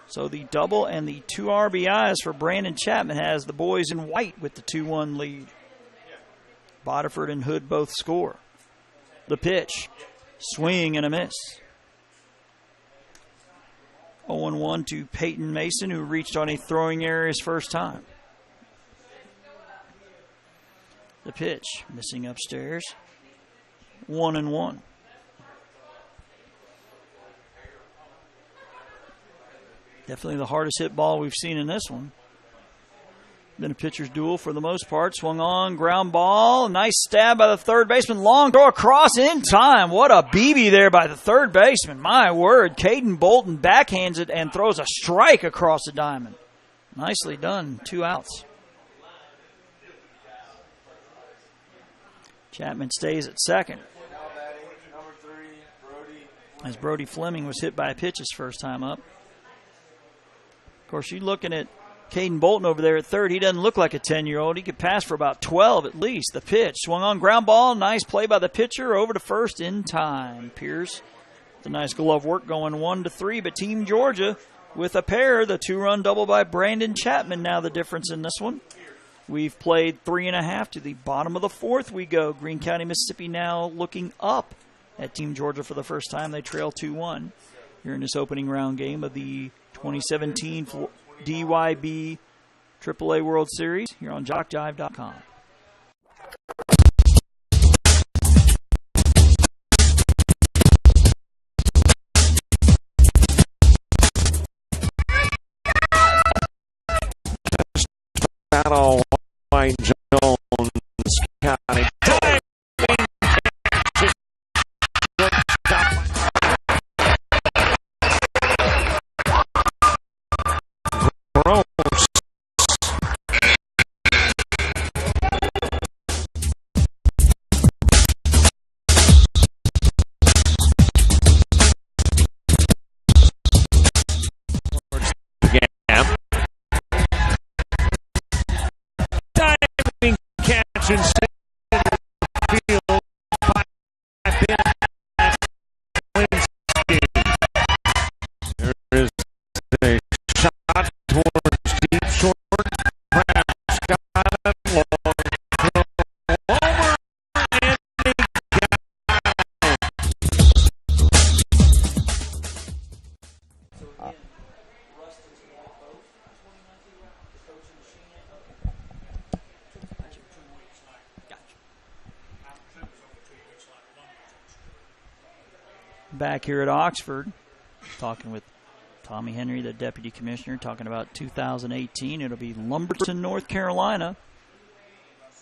So the double and the 2 RBIs for Brandon Chapman has the boys in white with the 2-1 lead. Bodiford and Hood both score. The pitch, swing and a miss. 0-1 to Peyton Mason, who reached on a throwing error his first time. The pitch, missing upstairs. 1-1. Definitely the hardest hit ball we've seen in this one. Been a pitcher's duel for the most part. Swung on, ground ball. Nice stab by the third baseman. Long throw across in time. What a BB there by the third baseman. My word. Caden Bolton backhands it and throws a strike across the diamond. Nicely done. 2 outs. Chapman stays at second. Number 3, Brody. As Brody Fleming was hit by a pitch his first time up. Of course, you're looking at Caden Bolton over there at third. He doesn't look like a 10-year-old. He could pass for about 12 at least. The pitch, swung on, ground ball. Nice play by the pitcher over to first in time. Pierce, the nice glove work going 1-3. But Team Georgia with a pair. The 2-run double by Brandon Chapman. Now the difference in this one. We've played 3.5 to the bottom of the 4th. We go. Greene County, Mississippi now looking up at Team Georgia for the first time. They trail 2-1 here in this opening round game of the 2017 DYB AAA World Series here on JockJive.com. Battle by Jones County. Back here at Oxford, talking with Tommy Henry, the deputy commissioner, talking about 2018. It'll be Lumberton, North Carolina.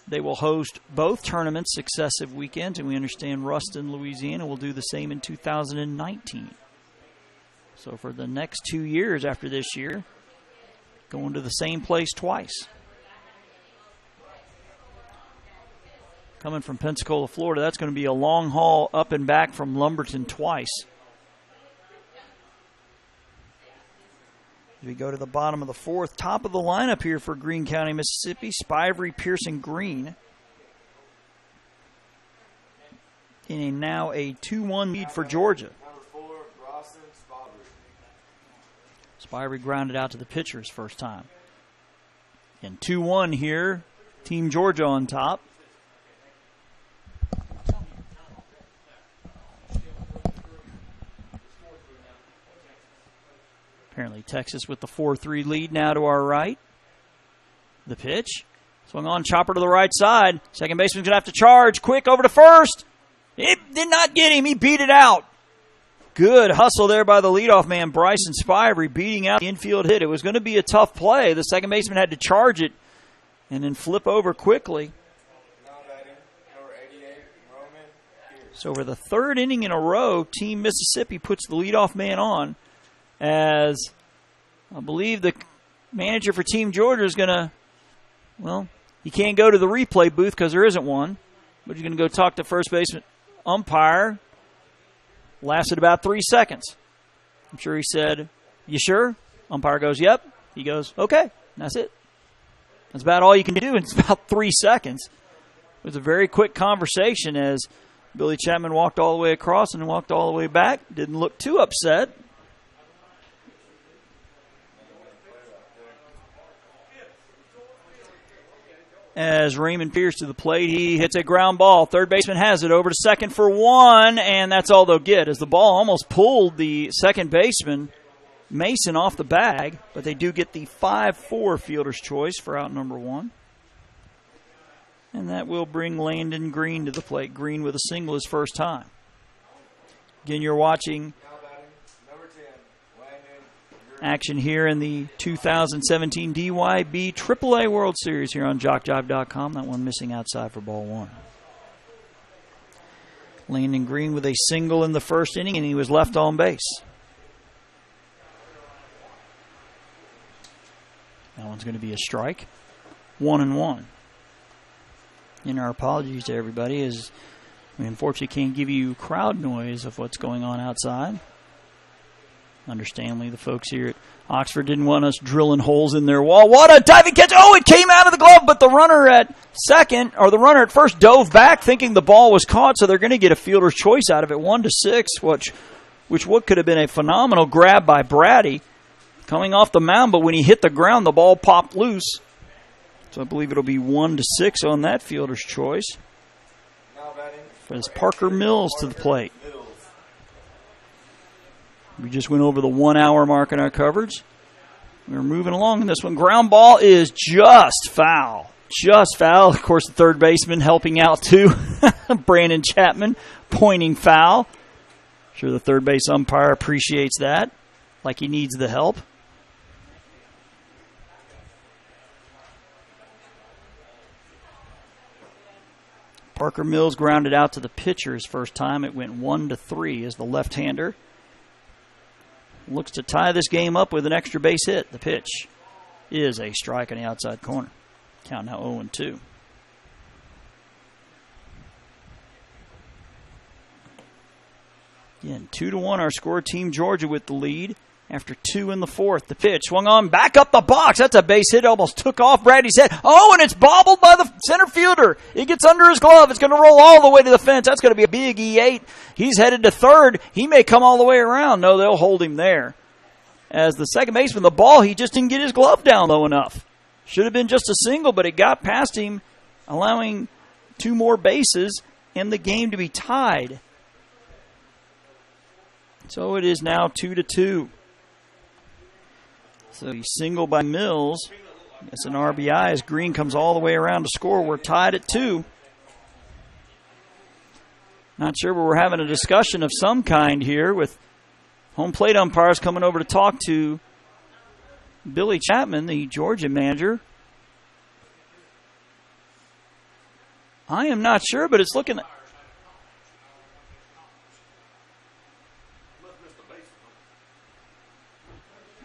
They will host both tournaments successive weekends, and we understand Ruston, Louisiana will do the same in 2019. So for the next 2 years after this year, going to the same place twice. Coming from Pensacola, Florida, that's going to be a long haul up and back from Lumberton twice. As we go to the bottom of the 4th, top of the lineup here for Greene County, Mississippi, Spivey, Pearson, Green. In now a 2-1 lead for Georgia. Number 4, Bronson Spivey. Spivey grounded out to the pitcher his first time. And 2-1 here, Team Georgia on top. Apparently Texas with the 4-3 lead now to our right. The pitch. Swung on, chopper to the right side. Second baseman's going to have to charge. Quick over to first. It did not get him. He beat it out. Good hustle there by the leadoff man, Bryson Spivey, beating out the infield hit. It was going to be a tough play. The second baseman had to charge it and then flip over quickly. Now batting, number So over the third inning in a row, Team Mississippi puts the leadoff man on, as I believe the manager for Team Georgia is going to, well, he can't go to the replay booth because there isn't one, but he's going to go talk to first baseman umpire. Lasted about 3 seconds. I'm sure he said, "You sure?" Umpire goes, "Yep." He goes, "Okay." That's it. That's about all you can do. It's about 3 seconds. It was a very quick conversation as Billy Chapman walked all the way across and walked all the way back. Didn't look too upset. As Raymond Pierce to the plate, he hits a ground ball. Third baseman has it over to second for one, and that's all they'll get, as the ball almost pulled the second baseman, Mason, off the bag, but they do get the 5-4 fielder's choice for out number one. And that will bring Landon Green to the plate. Green with a single his first time. Again, you're watching action here in the 2017 DYB AAA World Series here on JockJive.com. That one missing outside for ball one. Landon Green with a single in the first inning, and he was left on base. That one's going to be a strike. 1-1. And our apologies to everybody, as we unfortunately can't give you crowd noise of what's going on outside. Understandably, the folks here at Oxford didn't want us drilling holes in their wall. What a diving catch! Oh, it came out of the glove, but the runner at second, or the runner at first, dove back thinking the ball was caught, so they're going to get a fielder's choice out of it, 1-6, which what could have been a phenomenal grab by Brady coming off the mound, but when he hit the ground, the ball popped loose. So I believe it'll be 1-6 on that fielder's choice. As Parker Mills to the plate. We just went over the 1 hour mark in our coverage. We're moving along in this one. Ground ball is just foul. Just foul. Of course, the third baseman helping out too. Brandon Chapman pointing foul. I'm sure the third base umpire appreciates that, like he needs the help. Parker Mills grounded out to the pitcher his first time. It went 1-3 as the left-hander looks to tie this game up with an extra base hit. The pitch is a strike on the outside corner. Count now 0-2. Again, 2-1 our score. Team Georgia with the lead after 2 in the fourth. The pitch swung on, back up the box. That's a base hit. Almost took off Brady's head. Oh, and it's bobbled by the center fielder. It gets under his glove. It's going to roll all the way to the fence. That's going to be a big E8. He's headed to third. He may come all the way around. No, they'll hold him there. As the second baseman, the ball, he just didn't get his glove down low enough. Should have been just a single, but it got past him, allowing 2 more bases and the game to be tied. So it is now 2-2. So a single by Mills. It's an RBI as Green comes all the way around to score. We're tied at 2. Not sure, but we're having a discussion of some kind here with home plate umpires coming over to talk to Billy Chapman, the Georgia manager. I am not sure, but it's looking...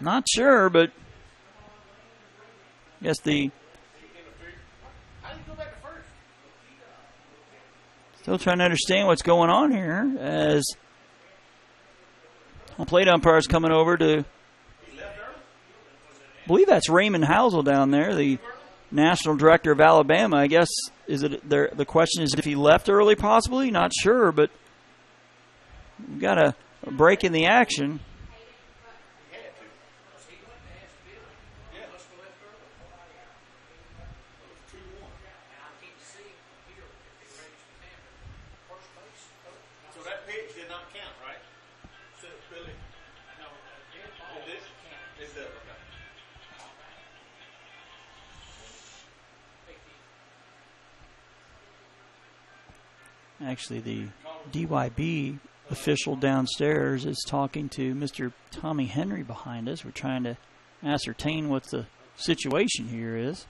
Not sure, but I guess still trying to understand what's going on here as home plate umpires coming over to, I believe that's Raymond Housel down there, the national director of Alabama. I guess the question is if he left early, possibly. Not sure, but we've got a break in the action. Actually, the DYB official downstairs is talking to Mr. Tommy Henry behind us. We're trying to ascertain what the situation here is.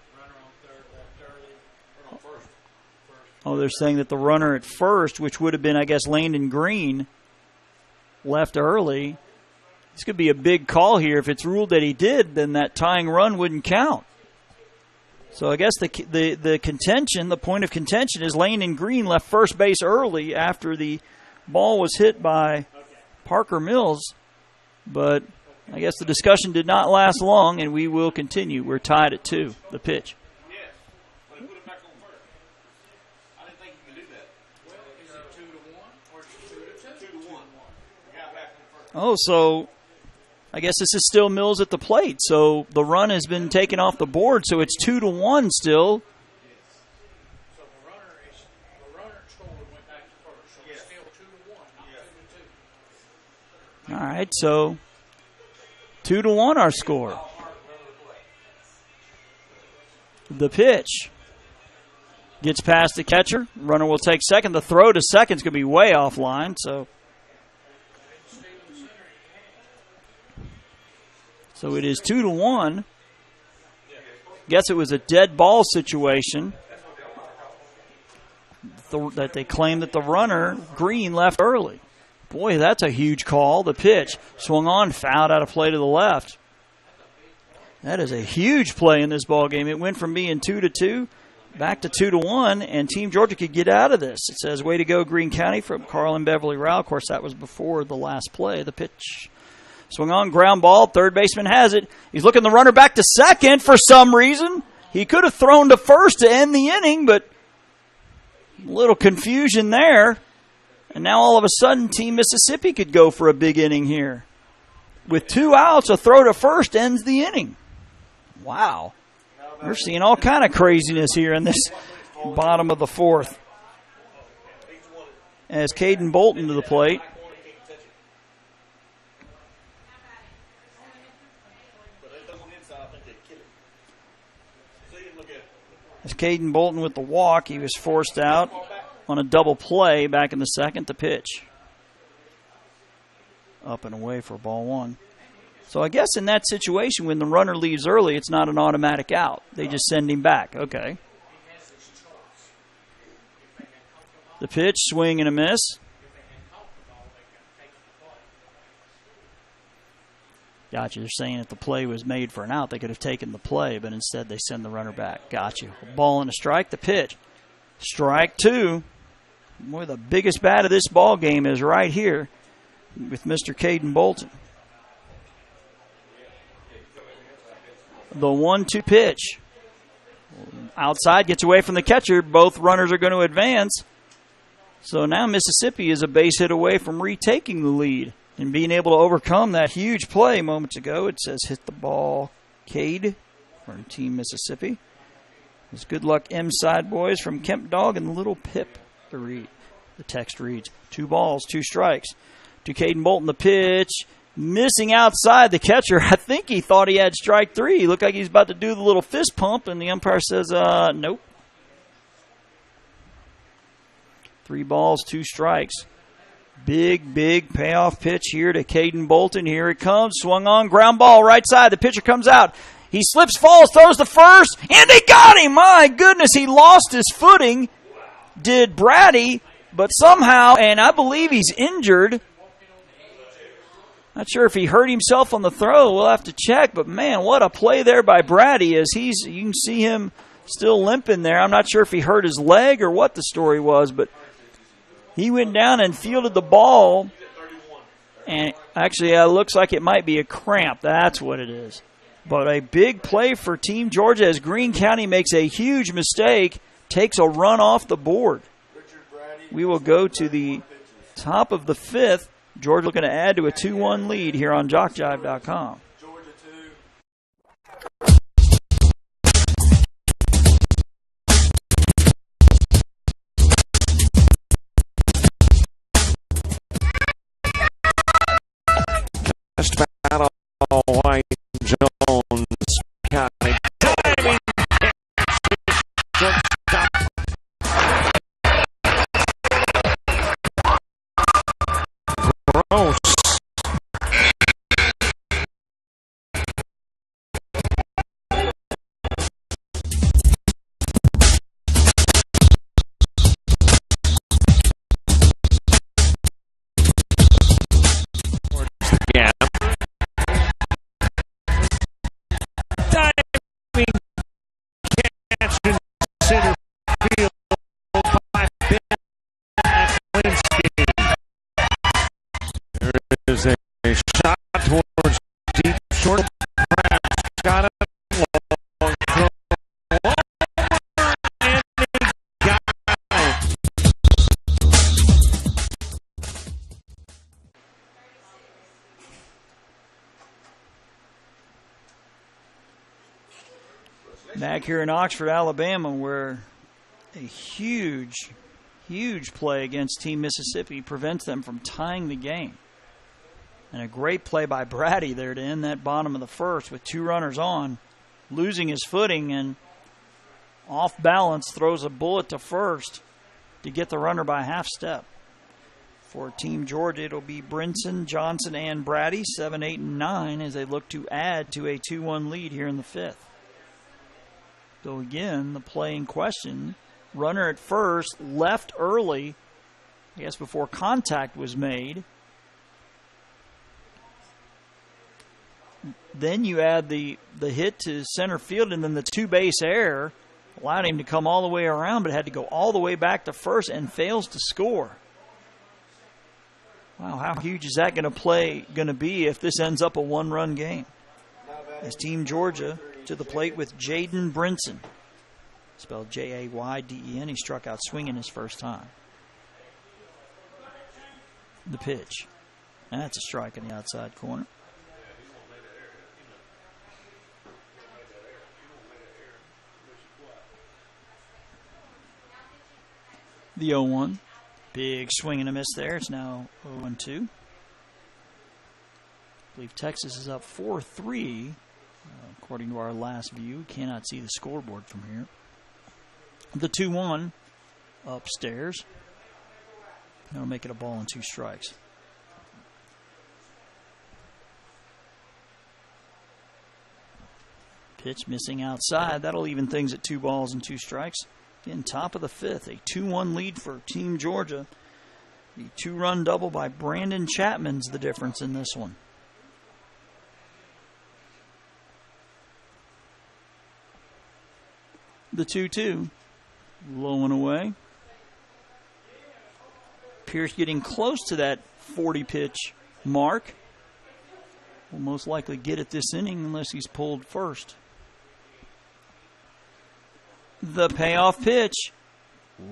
Oh, they're saying that the runner at first, which would have been, I guess, Landon Green, left early. This could be a big call here. If it's ruled that he did, then that tying run wouldn't count. So I guess the contention, the point of contention is Landon Green left first base early after the ball was hit by Parker Mills. But I guess the discussion did not last long, and we will continue. We're tied at 2, the pitch. Oh, so I guess this is still Mills at the plate. So the run has been taken off the board, so it's 2-1 still. So the runner scored went back to first. So it's still 2-1, not 2-2. All right, so 2-1 our score. The pitch gets past the catcher. Runner will take second. The throw to second is going to be way offline, So it is 2-1. Guess it was a dead ball situation that they claimed that the runner, Green, left early. Boy, that's a huge call. The pitch swung on, fouled out of play to the left. That is a huge play in this ball game. It went from being 2-2 back to 2-1, and Team Georgia could get out of this. It says, way to go, Greene County, from Carlin Beverly Rao. Of course, that was before the last play. The pitch swung on, ground ball. Third baseman has it. He's looking the runner back to second for some reason. He could have thrown to first to end the inning, but a little confusion there. And now all of a sudden, Team Mississippi could go for a big inning here. With 2 outs, a throw to first ends the inning. Wow. We're seeing all kind of craziness here in this bottom of the 4th. As Caden Bolton to the plate. As Caden Bolton with the walk, he was forced out on a double play back in the second. The pitch up and away for ball 1. So I guess in that situation, when the runner leaves early, it's not an automatic out. They just send him back. Okay. The pitch, swing and a miss. Gotcha. They're saying if the play was made for an out, they could have taken the play, but instead they send the runner back. Gotcha. Ball and a strike. The pitch. Strike 2. Boy, the biggest bat of this ball game is right here with Mr. Caden Bolton. The 1-2 pitch. Outside, gets away from the catcher. Both runners are going to advance. So now Mississippi is a base hit away from retaking the lead and being able to overcome that huge play moments ago. It says hit the ball, Cade from Team Mississippi. It's good luck, M-Side boys from Kemp Dog and Little Pip. The text reads, 2 balls, 2 strikes. To Caden Bolton, the pitch. Missing outside the catcher. I think he thought he had strike 3. He looked like he's about to do the little fist pump, and the umpire says, nope. 3 balls, 2 strikes. Big payoff pitch here to Caden Bolton. Here it comes. Swung on, ground ball, right side. The pitcher comes out. He slips, falls, throws the first, and they got him. My goodness, he lost his footing. Did Brady, but somehow, and I believe he's injured. Not sure if he hurt himself on the throw. We'll have to check. But, man, what a play there by Brady as you can see him still limping there. I'm not sure if he hurt his leg or what the story was, but he went down and fielded the ball. And actually, it looks like it might be a cramp. That's what it is. But a big play for Team Georgia as Greene County makes a huge mistake, takes a run off the board. We will go to the top of the 5th. Georgia looking to add to a 2-1 lead here on JockJive.com. Just battle White Jones County. Timing shortstop. Gross. back here in Oxford, Alabama, where a huge play against Team Mississippi prevents them from tying the game. And a great play by Brady there to end that bottom of the first with 2 runners on, losing his footing and off balance throws a bullet to first to get the runner by half step. For Team Georgia, it'll be Brinson, Johnson, and Brady, 7, 8, and 9, as they look to add to a 2-1 lead here in the 5th. So again, the play in question, runner at first, left early, I guess before contact was made. Then you add the hit to center field, and then the 2-base error allowed him to come all the way around, but had to go all the way back to first and fails to score. Wow, how huge is that going to be if this ends up a 1-run game? As Team Georgia to the plate with Jaden Brinson, spelled Jayden. He struck out swinging his first time. The pitch. That's a strike in the outside corner. The 0-1. Big swing and a miss there. It's now 0-2. I believe Texas is up 4-3. According to our last view. Cannot see the scoreboard from here. The 2-1 upstairs. That'll make it a ball and 2 strikes. Pitch missing outside. That'll even things at 2 balls and 2 strikes. Again, top of the 5th, a 2-1 lead for Team Georgia. The 2-run double by Brandon Chapman's the difference in this one. The 2-2, low and away. Pierce getting close to that 40-pitch mark. Will most likely get it this inning unless he's pulled first. The payoff pitch,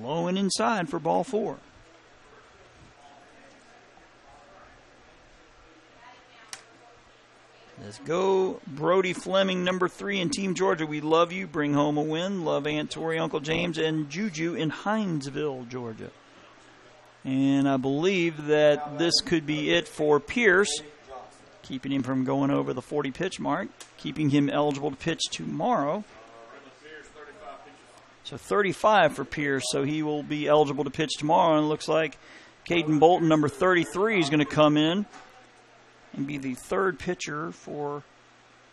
low and inside for ball 4. Let's go, Brody Fleming, number 3 in Team Georgia. We love you. Bring home a win. Love Aunt Tori, Uncle James, and Juju in Hinesville, Georgia. And I believe that this could be it for Pierce, keeping him from going over the 40-pitch mark, keeping him eligible to pitch tomorrow. So 35 for Pierce, so he will be eligible to pitch tomorrow. And it looks like Caden Bolton, number 33, is going to come in and be the 3rd pitcher for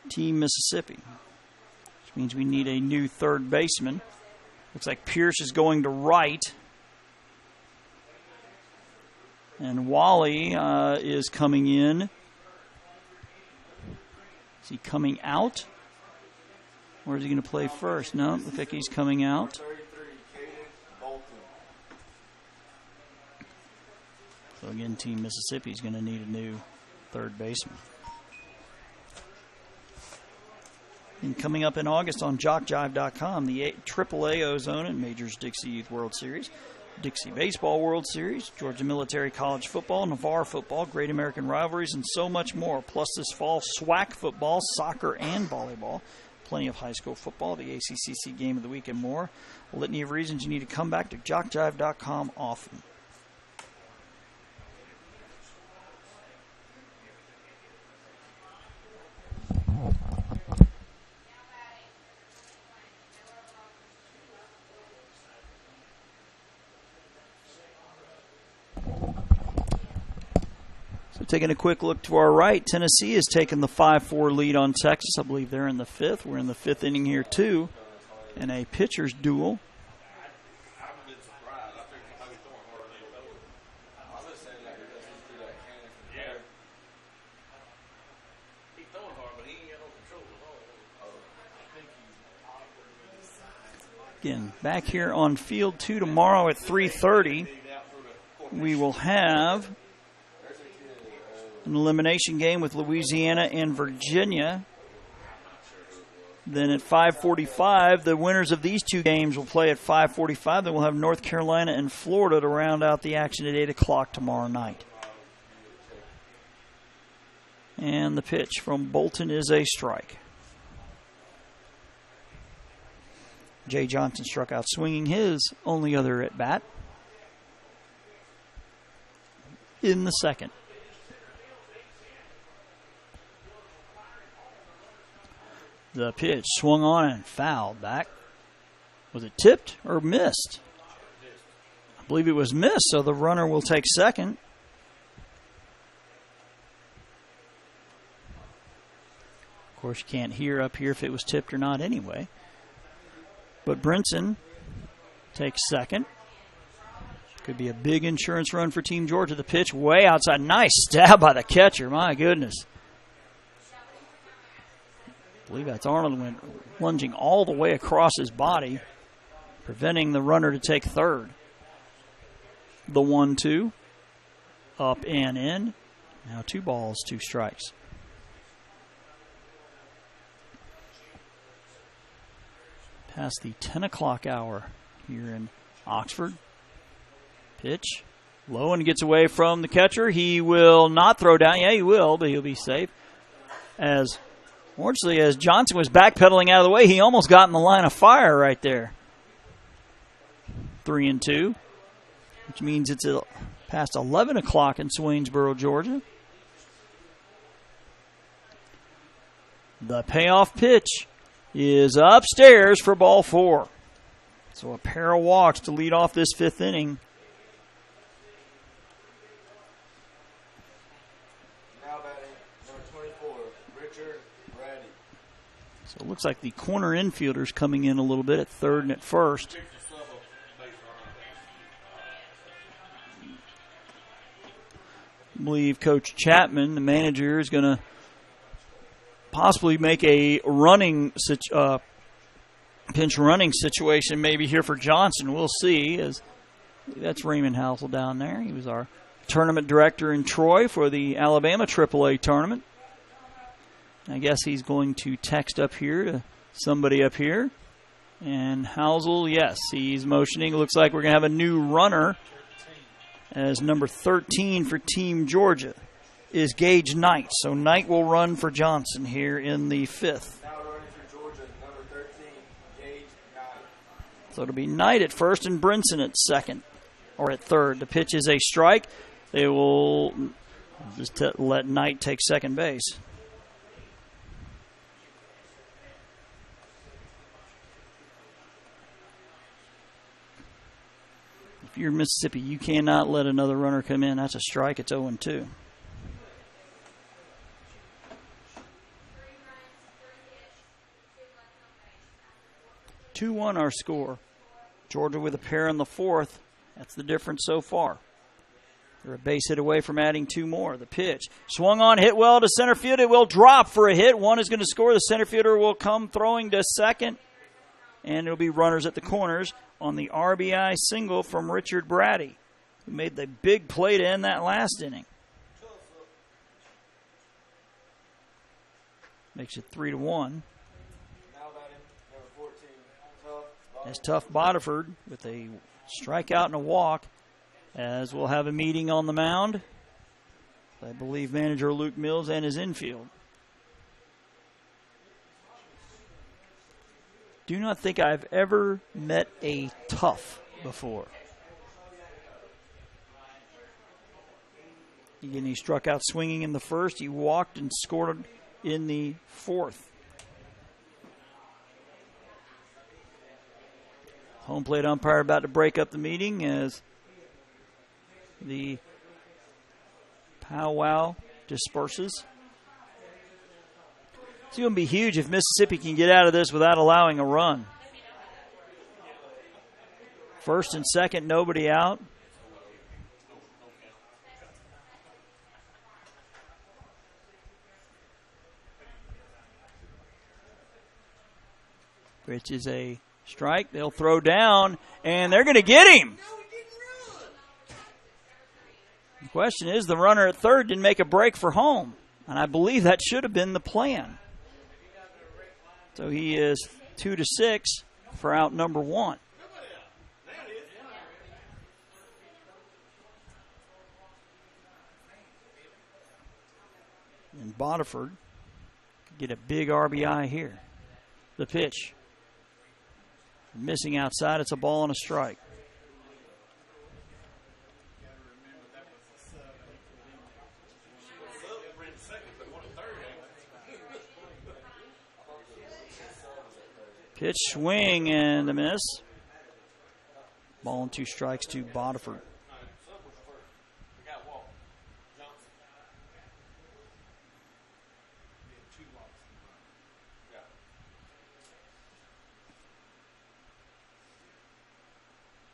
Team Mississippi, which means we need a new 3rd baseman. Looks like Pierce is going to right. And Wally is coming in. Is he coming out? Or is he going to play first? No, looks like he's coming out. 33, Caden Bolton. So again, Team Mississippi is going to need a new 3rd baseman. And coming up in August on JockJive.com, the AAA Ozone and Majors Dixie Youth World Series, Dixie Baseball World Series, Georgia Military College Football, Navarre Football, Great American Rivalries, and so much more. Plus this fall, SWAC football, soccer, and volleyball. Plenty of high school football, the ACCC Game of the Week, and more. A litany of reasons you need to come back to JockJive.com often. So taking a quick look to our right, Tennessee has taken the 5-4 lead on Texas. I believe they're in the 5th. We're in the 5th inning here, too, in a pitcher's duel. Again, back here on Field 2 tomorrow at 3:30, we will have an elimination game with Louisiana and Virginia. Then at 5:45, the winners of these 2 games will play at 5:45. Then we'll have North Carolina and Florida to round out the action at 8 o'clock tomorrow night. And the pitch from Bolton is a strike. Jay Johnson struck out swinging his only other at bat in the second. The pitch swung on and fouled back. Was it tipped or missed? I believe it was missed, so the runner will take second. Of course, you can't hear up here if it was tipped or not anyway. But Brinson takes second. Could be a big insurance run for Team Georgia. The pitch way outside. Nice stab by the catcher. My goodness. I believe that's Arnold went lunging all the way across his body, preventing the runner to take third. The 1-2. Up and in. Now 2 balls, 2 strikes. Past the 10 o'clock hour here in Oxford. Pitch. Low and gets away from the catcher. He will not throw down. Yeah, he will, but he'll be safe. Fortunately, as Johnson was backpedaling out of the way, he almost got in the line of fire right there. 3-2, which means it's past 11 o'clock in Swainsboro, Georgia. The payoff pitch is upstairs for ball 4. So a pair of walks to lead off this 5th inning. Now batting number 24, Richard Brady. So it looks like the corner infielders coming in a little bit at third and at first. I believe Coach Chapman, the manager, is going to possibly make a pinch running situation maybe here for Johnson. We'll see. As that's Raymond Housel down there. He was our tournament director in Troy for the Alabama AAA tournament. I guess he's going to text up here to somebody up here. And Housel, yes, he's motioning. It looks like we're going to have a new runner as number 13 for Team Georgia is Gage Knight. So Knight will run for Johnson here in the 5th. Now running for Georgia, number 13, Gage Knight. So it'll be Knight at first and Brinson at second, or at third. The pitch is a strike. They will just let Knight take second base. If you're Mississippi, you cannot let another runner come in. That's a strike. It's 0-2. Our score. Georgia with a pair in the 4th. That's the difference so far. They're a base hit away from adding 2 more. The pitch swung on, hit well to center field. It will drop for a hit. One is going to score. The center fielder will come throwing to second. And it'll be runners at the corners on the RBI single from Richard Brady, who made the big play to end that last inning. Makes it 3-1. Now batting number 14, Tough. As Tough Bodiford with a strikeout and a walk, as we'll have a meeting on the mound. I believe manager Luke Mills and his infield. Do not think I've ever met a Tough before. Again, he struck out swinging in the 1st. He walked and scored in the 4th. Home plate umpire about to break up the meeting as the powwow disperses. It's going to be huge if Mississippi can get out of this without allowing a run. First and second, nobody out. Which is a strike. They'll throw down, and they're going to get him. The question is, the runner at third didn't make a break for home, and I believe that should have been the plan. So he is 2-6 for out number 1. And Bodiford could get a big RBI here. The pitch. Missing outside, it's a ball and a strike. Pitch, swing, and a miss. Ball and 2 strikes to Bodiford.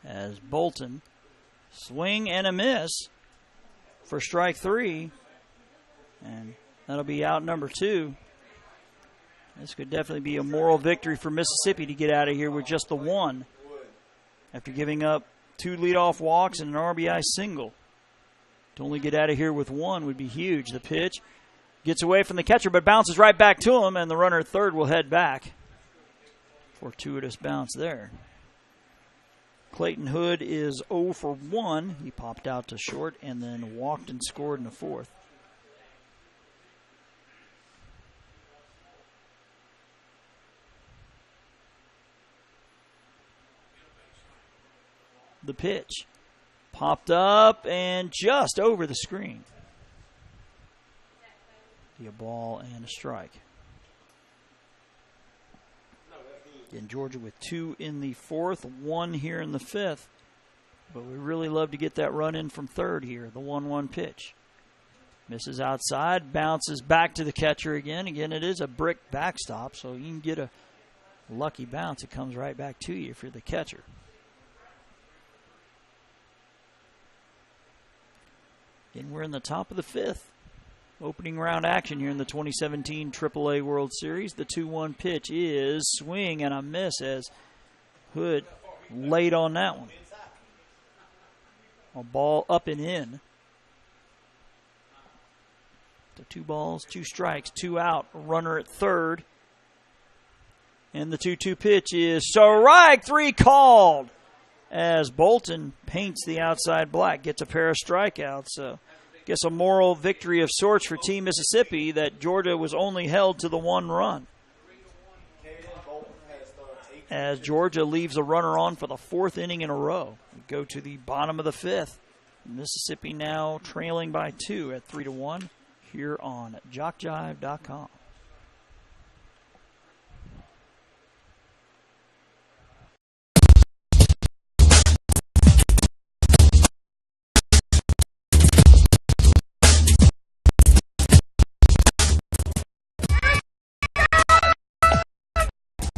As Bolton, swing and a miss for strike 3. And that'll be out number 2. This could definitely be a moral victory for Mississippi to get out of here with just the 1 after giving up 2 leadoff walks and an RBI single. To only get out of here with 1 would be huge. The pitch gets away from the catcher but bounces right back to him, and the runner at third will head back. Fortuitous bounce there. Clayton Hood is 0 for 1. He popped out to short and then walked and scored in the 4th. The pitch popped up and just over the screen. Be a ball and a strike. Again, Georgia with 2 in the 4th, 1 here in the 5th. But we really love to get that run in from third here, the 1-1 pitch. Misses outside, bounces back to the catcher again. Again, it is a brick backstop, so you can get a lucky bounce. It comes right back to you if you're the catcher. Again, we're in the top of the 5th. Opening round action here in the 2017 AAA World Series. The 2-1 pitch is swing and a miss as Hood laid on that one. A ball up and in. So 2 balls, 2 strikes, 2 out. Runner at third. And the 2-2 pitch is strike 3 called. As Bolton paints the outside black, gets a pair of strikeouts. So I guess a moral victory of sorts for Team Mississippi that Georgia was only held to the 1 run. As Georgia leaves a runner on for the 4th inning in a row. We go to the bottom of the 5th. Mississippi now trailing by 2 at 3-1 here on JockJive.com.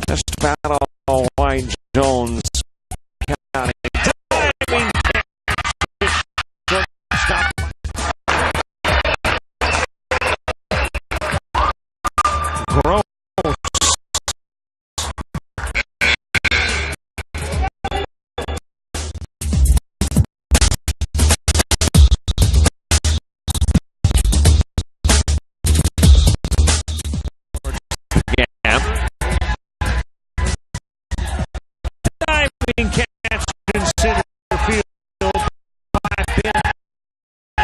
Just about all White Jones County. Diving catch. Stop. Gross. Catch in center field by Ben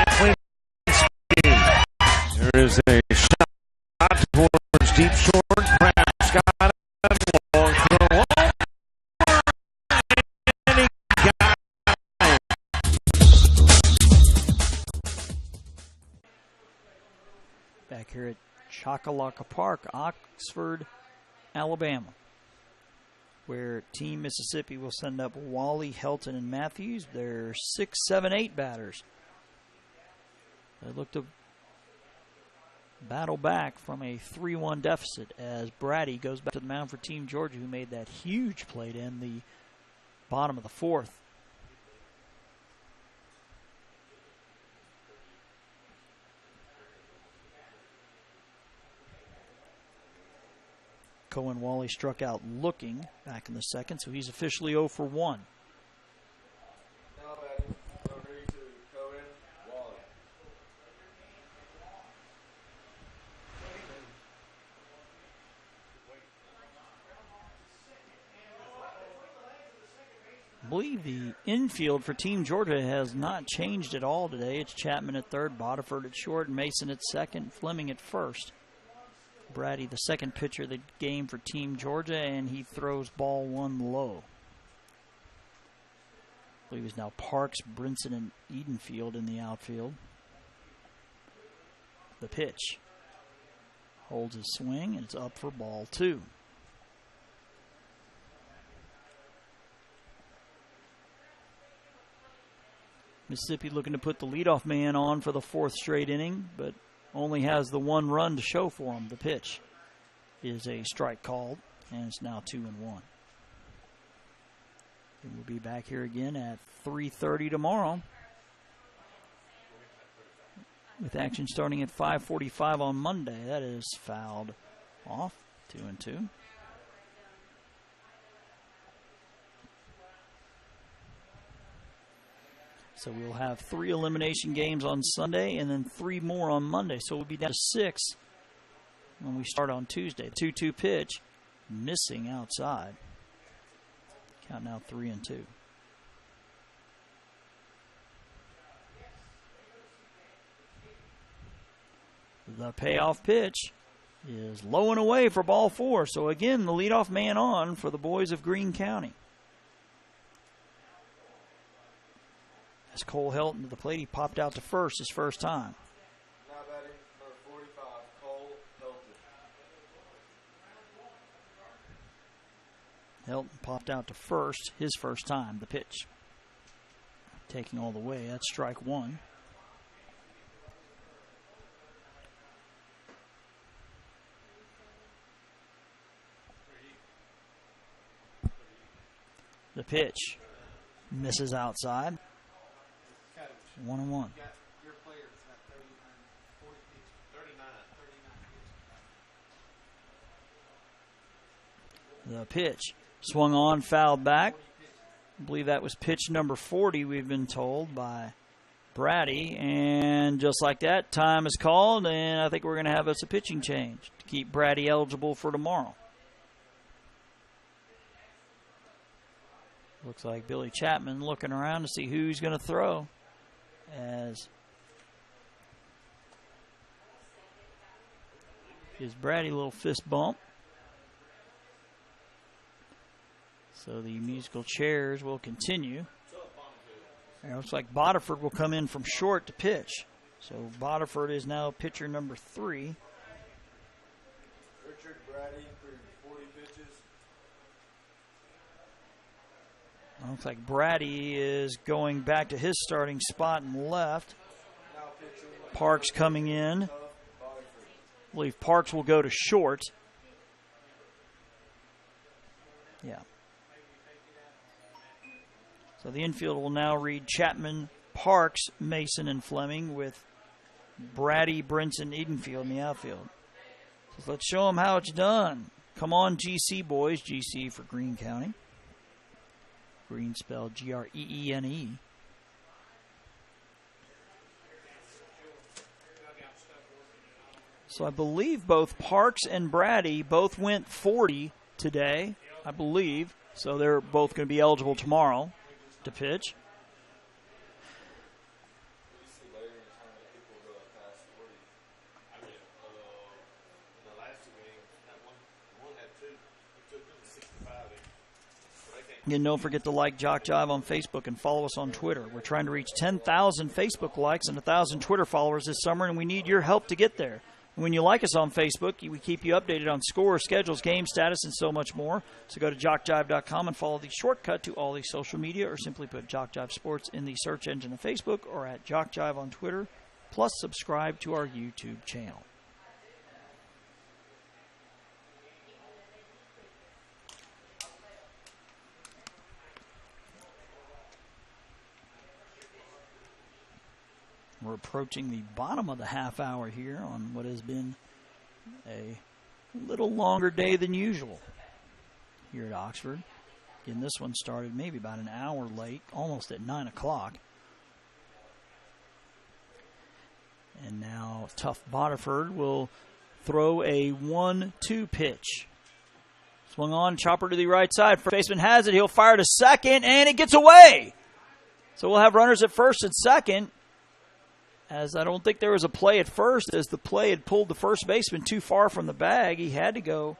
Clinton. There is a shot towards deep short. Perhaps got it. Long throw. And he got it. Back here at Choccolocco Park, Oxford, Alabama, where Team Mississippi will send up Wally, Helton, and Matthews. They're 6, 7, 8 batters. They look to battle back from a 3-1 deficit as Brady goes back to the mound for Team Georgia, who made that huge play to end the bottom of the 4th. Cohen Wally struck out looking back in the 2nd, so he's officially 0 for 1. Now batting, number 32, Cohen Wally. I believe the infield for Team Georgia has not changed at all today. It's Chapman at third, Bodiford at short, Mason at second, Fleming at first. Brady, the second pitcher of the game for Team Georgia, and he throws ball one low. I believe it's now Parks, Brinson, and Edenfield in the outfield. The pitch. Holds his swing, and it's up for ball two. Mississippi looking to put the leadoff man on for the fourth straight inning, but only has the one run to show for him. The pitch is a strike called, and it's now 2-1. And we'll be back here again at 3:30 tomorrow, with action starting at 5:45 on Monday. That is fouled off, 2-2. So we'll have 3 elimination games on Sunday and then 3 more on Monday. So we'll be down to 6 when we start on Tuesday. 2-2 pitch, missing outside. Count now 3-2. The payoff pitch is low and away for ball 4. So again, the leadoff man on for the boys of Greene County. As Cole Helton to the plate, he popped out to first his first time. Now batting number 45, Cole Helton. Helton popped out to first his first time. The pitch taking all the way. That's strike one. The pitch misses outside. 1-1. The pitch swung on, fouled back. I believe that was pitch number 40, we've been told by Brady. And just like that, time is called, and I think we're going to have us a pitching change to keep Brady eligible for tomorrow. Looks like Billy Chapman looking around to see who's going to throw, as gives Brady a little fist bump. So the musical chairs will continue. It looks like Bodiford will come in from short to pitch. So Bodiford is now pitcher number 3. Richard Brady for 40 pitches. Looks like Brady is going back to his starting spot in left. Now pitching Parks coming in. Bodiford. I believe Parks will go to short. Yeah. So the infield will now read Chapman, Parks, Mason, and Fleming, with Brady, Brinson, Edenfield in the outfield. So let's show them how it's done. Come on, GC boys. GC for Greene County. Greene spelled Greene. So I believe both Parks and Brady both went 40 today, I believe. So they're both going to be eligible tomorrow to pitch. Again, don't forget to like Jock Jive on Facebook and follow us on Twitter. We're trying to reach 10,000 Facebook likes and 1,000 Twitter followers this summer, and we need your help to get there. And when you like us on Facebook, we keep you updated on scores, schedules, game status, and so much more. So go to jockjive.com and follow the shortcut to all the social media, or simply put Jock Jive Sports in the search engine of Facebook, or at Jock Jive on Twitter. Plus, subscribe to our YouTube channel. We're approaching the bottom of the half hour here on what has been a little longer day than usual here at Oxford. Again, this one started maybe about an hour late, almost at 9 o'clock. And now tough Bodiford will throw a 1-2 pitch. Swung on, chopper to the right side. First baseman has it. He'll fire to second, and it gets away. So we'll have runners at first and second. as I don't think there was a play at first, as the play had pulled the first baseman too far from the bag. He had to go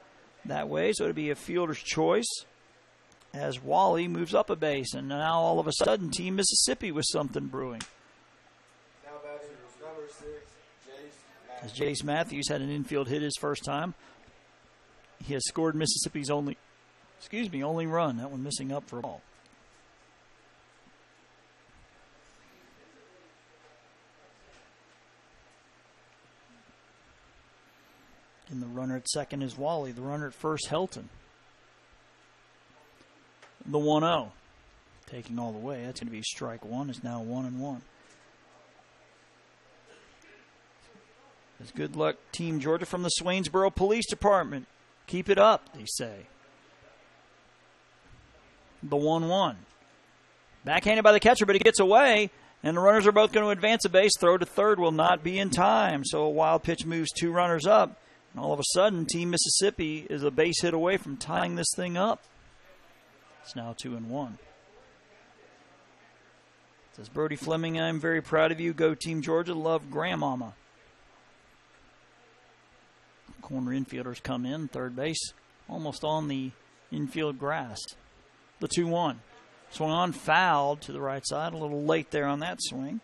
that way, so it would be a fielder's choice as Wally moves up a base. And now all of a sudden, Team Mississippi with something brewing. Now batting is number 6, Jace As Matthews. Jace Matthews had an infield hit his first time. He has scored Mississippi's only run. That one missing up for a ball. And the runner at second is Wally. The runner at first, Helton. The 1-0. Taking all the way. That's going to be strike one. It's now 1-1. It's good luck, Team Georgia, from the Swainsboro Police Department. Keep it up, they say. The 1-1. Backhanded by the catcher, but he gets away. And the runners are both going to advance a base. Throw to third will not be in time. So a wild pitch moves 2 runners up. And all of a sudden, Team Mississippi is a base hit away from tying this thing up. It's now 2-1. Says Brody Fleming, I'm very proud of you. Go Team Georgia. Love Grandmama. Corner infielders come in. Third base almost on the infield grass. The 2-1. Swung on, fouled to the right side. A little late there on that swing.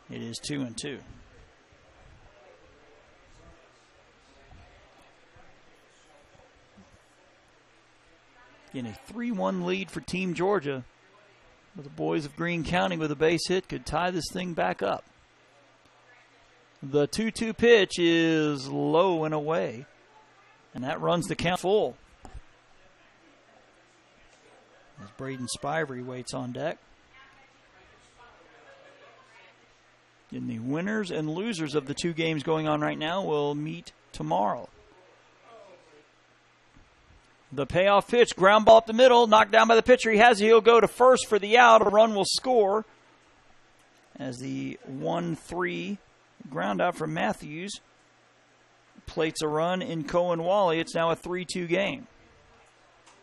It is 2-2. In a 3-1 lead for Team Georgia. But the boys of Greene County with a base hit could tie this thing back up. The 2-2 pitch is low and away. And that runs the count full. As Braden Spivey waits on deck. And the winners and losers of the 2 games going on right now will meet tomorrow. The payoff pitch, ground ball up the middle, knocked down by the pitcher. He has it. He'll go to first for the out. A run will score as the 1-3 ground out from Matthews plates a run in Cohen Wally. It's now a 3-2 game.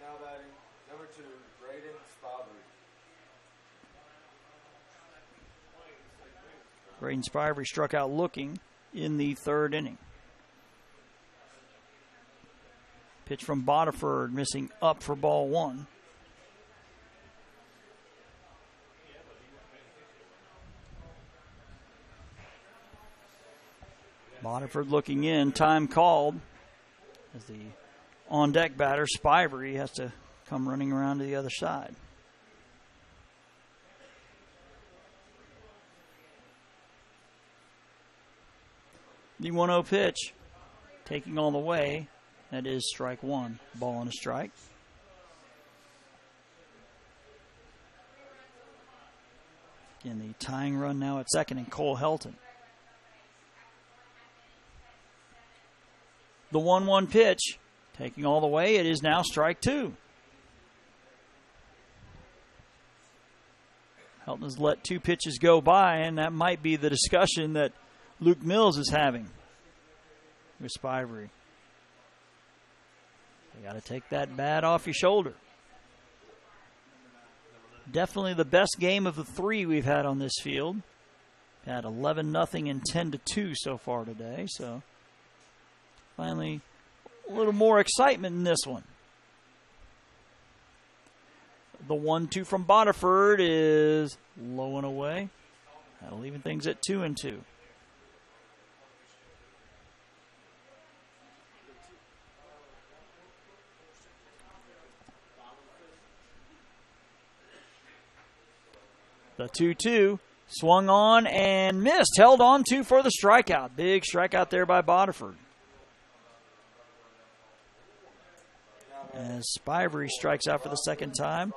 Now batting number 2, Braden Spivey. Braden Spivey struck out looking in the 3rd inning. Pitch from Bodiford, missing up for ball 1. Bodiford looking in, time called. As the on-deck batter, Spivey, has to come running around to the other side. The 1-0 pitch, taking all the way. That is strike 1. Ball and a strike. Again, the tying run now at second, and Cole Helton. The 1-1 pitch, taking all the way. It is now strike 2. Helton has let 2 pitches go by, and that might be the discussion that Luke Mills is having with Spivey. You got to take that bat off your shoulder. Definitely the best game of the 3 we've had on this field. Had 11-0 and 10-2 so far today. So finally a little more excitement in this one. The 1-2 from Bodiford is low and away. That'll even things at 2-2. The 2-2 swung on and missed. Held on to for the strikeout. Big strikeout there by Bodiford. As Spivey strikes out for the second time.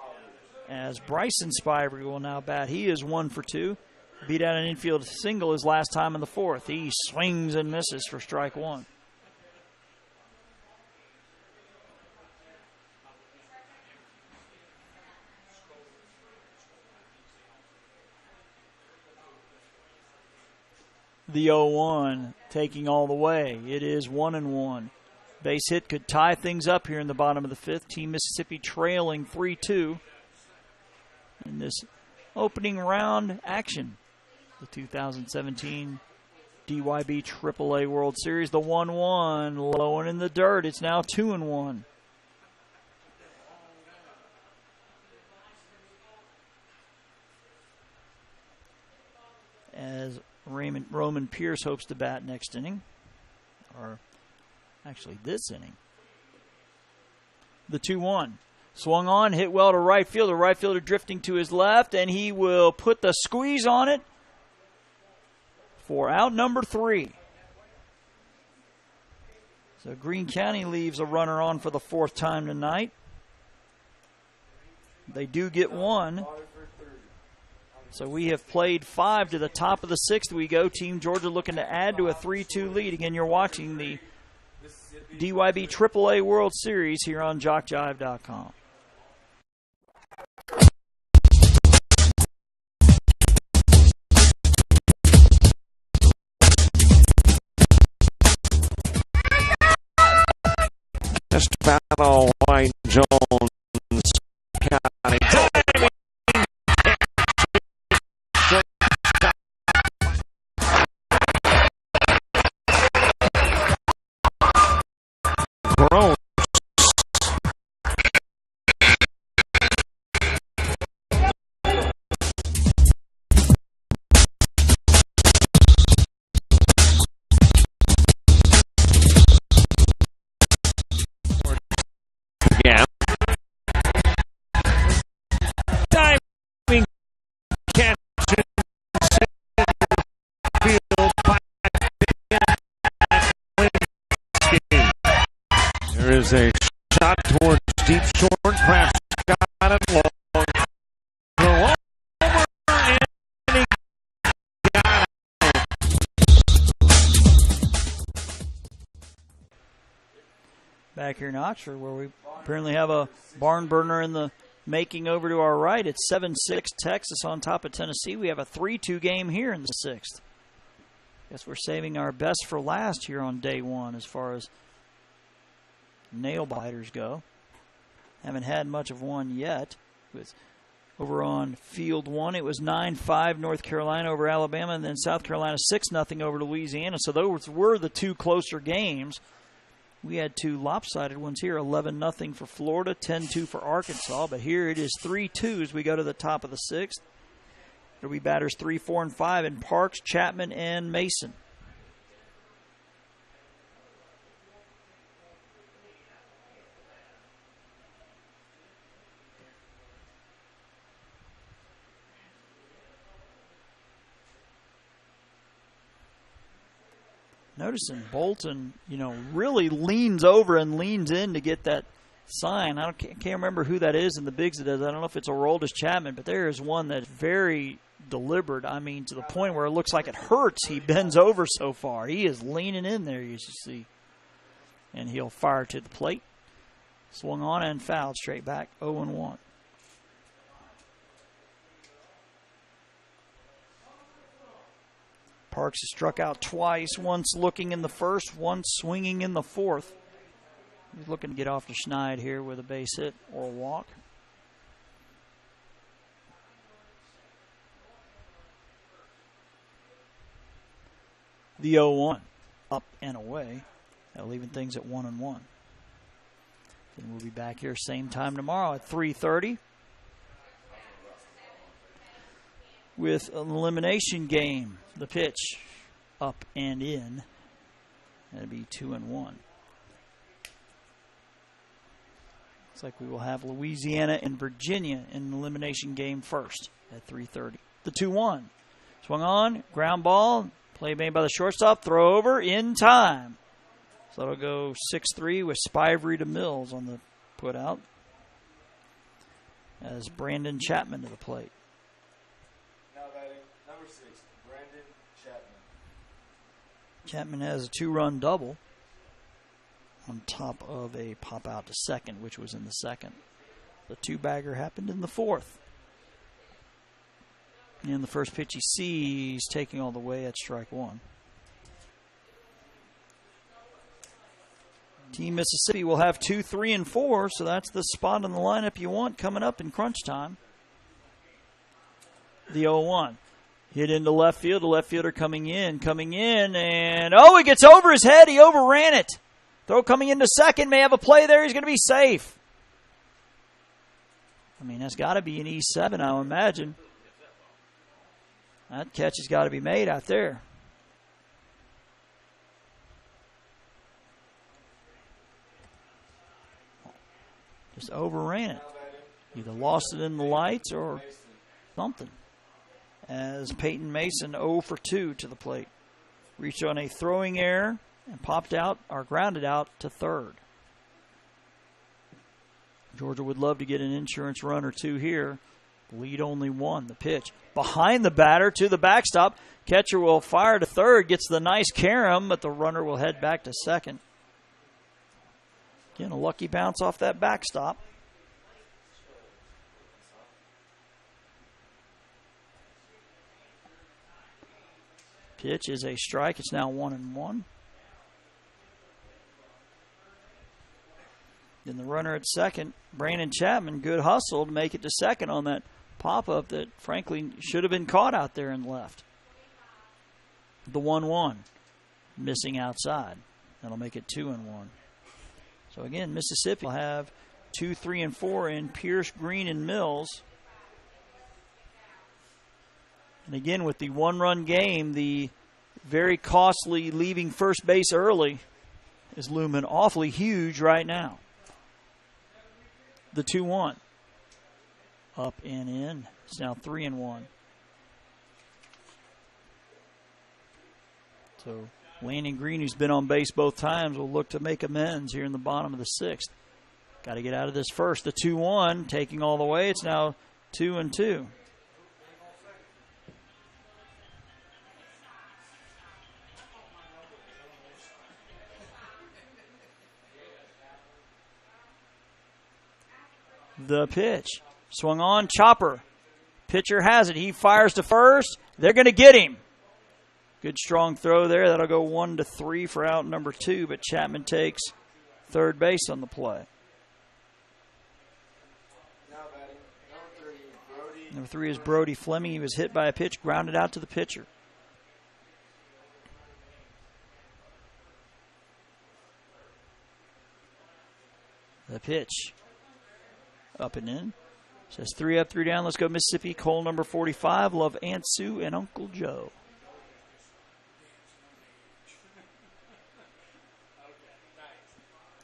As Bryson Spivey will now bat. He is 1 for 2. Beat out an infield single his last time in the 4th. He swings and misses for strike 1. The 0-1 taking all the way. It is 1-1. Base hit could tie things up here in the bottom of the 5th. Team Mississippi trailing 3-2 in this opening round action. the 2017 DYB AAA World Series. The 1-1, low and in the dirt. It's now 2-1. As Roman Pierce hopes to bat next inning, or actually this inning. The 2-1. Swung on, hit well to right field. The right fielder drifting to his left, and he will put the squeeze on it for out number 3. So Greene County leaves a runner on for the 4th time tonight. They do get one. So we have played 5 to the top of the 6th. We go. Team Georgia looking to add to a 3-2 lead. Again, you're watching the DYB AAA World Series here on JockJive.com. Just battle White Jones County. Grown. Again. Diving catch field by there is a shot towards deep short. Kraft got it long. Throw over and he got it. Back here in Oxford, where we apparently have a barn burner in the making over to our right. It's 7-6 Texas on top of Tennessee. We have a 3-2 game here in the 6th. Guess we're saving our best for last here on day 1 as far as nail biters go. Haven't had much of one yet. With over on field 1, it was 9-5 North Carolina over Alabama, and then South Carolina 6-0 over Louisiana. So those were the 2 closer games. We had 2 lopsided ones here, 11-0 for Florida, 10-2 for Arkansas. But here it is 3-2 as we go to the top of the 6th. There'll be batters 3, 4, and 5 in Parks, Chapman, and Mason. Noticing Bolton, really leans over and leans in to get that sign. I can't remember who that is in the bigs that does. I don't know if it's Aroldis Chapman, but there is one that's very deliberate. I mean, to the point where it looks like it hurts. He bends over so far. He is leaning in there, you see. And he'll fire to the plate. Swung on and fouled straight back, 0-1. Parks has struck out twice, once looking in the 1st, once swinging in the 4th. He's looking to get off to Schneid here with a base hit or a walk. The 0-1, up and away, leaving things at 1-1. Then we'll be back here same time tomorrow at 3:30. With an elimination game, the pitch up and in. That'll be 2-1. Looks like we will have Louisiana and Virginia in an elimination game first at 3:30. The 2-1. Swung on, ground ball, play made by the shortstop, throw over in time. So it'll go 6-3 with Spivey to Mills on the put out. As Brandon Chapman to the plate. Chapman has a 2-run double on top of a pop out to second, which was in the 2nd. The 2-bagger happened in the 4th. And the first pitch he sees taking all the way at strike 1. Team Mississippi will have 2, 3, and 4, so that's the spot in the lineup you want coming up in crunch time. The 0-1. Hit into left field. The left fielder coming in, and oh, he gets over his head. He overran it. Throw coming into second. May have a play there. He's going to be safe. I mean, that's got to be an E7, I would imagine. That catch has got to be made out there. Just overran it. Either lost it in the lights or something. As Peyton Mason 0 for 2 to the plate. Reached on a throwing error and popped out or grounded out to third. Georgia would love to get an insurance run or two here. Lead only one. The pitch behind the batter to the backstop. Catcher will fire to third. Gets the nice carom, but the runner will head back to second. Again, a lucky bounce off that backstop. Pitch is a strike. It's now 1-1. Then the runner at second, Brandon Chapman, good hustle to make it to second on that pop-up that, frankly, should have been caught out there and left. The 1-1, missing outside. That'll make it 2-1. So, again, Mississippi will have 2, 3, and 4 in Pierce, Green, and Mills. And again, with the one-run game, the very costly leaving first base early is looming awfully huge right now. The 2-1. Up and in. It's now 3-1. So Landon Green, who's been on base both times, will look to make amends here in the bottom of the sixth. Got to get out of this first. The 2-1 taking all the way. It's now 2-2. The pitch. Swung on, chopper. Pitcher has it. He fires to first. They're going to get him. Good strong throw there. That'll go 1-3 for out number 2, but Chapman takes third base on the play. Now batting, number 3, Brody. Number 3 is Brody Fleming. He was hit by a pitch, grounded out to the pitcher. The pitch. Up and in. Says 3 up, 3 down. Let's go Mississippi. Cole number 45. Love Aunt Sue and Uncle Joe.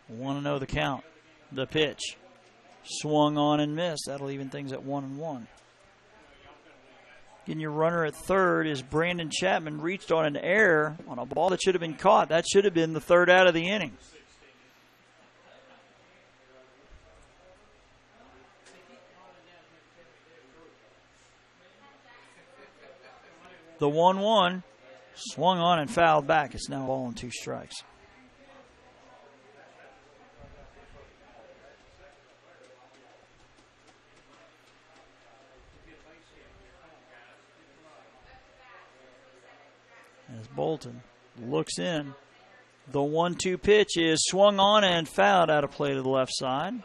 Want to know the count. The pitch. Swung on and missed. That'll even things at 1-1. Getting your runner at third is Brandon Chapman. Reached on an error on a ball that should have been caught. That should have been the third out of the inning. The 1-1 swung on and fouled back. It's now ball and 2 strikes. As Bolton looks in, the 1-2 pitch is swung on and fouled out of play to the left side.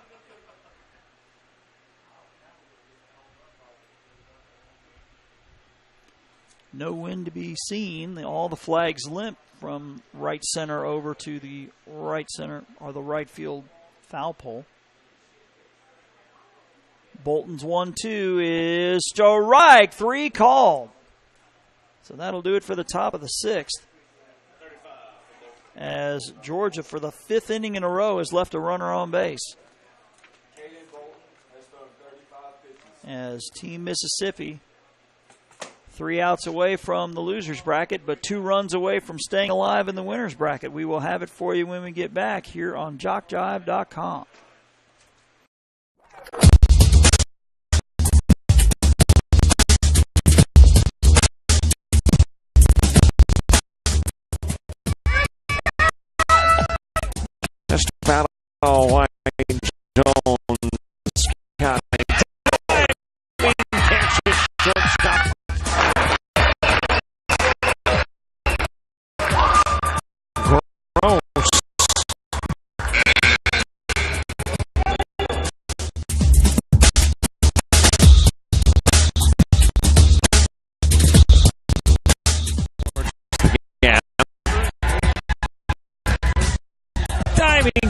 No wind to be seen. All the flags limp from right center over to the right center or the right field foul pole. Bolton's 1-2 is strike 3 called. So that'll do it for the top of the 6th. As Georgia, for the 5th inning in a row, has left a runner on base. Caden Bolton has thrown 35 pitches. As Team Mississippi, 3 outs away from the loser's bracket, but 2 runs away from staying alive in the winner's bracket. We will have it for you when we get back here on JockJive.com. Just about all Wayne Jones. Catches shortstop. Gross.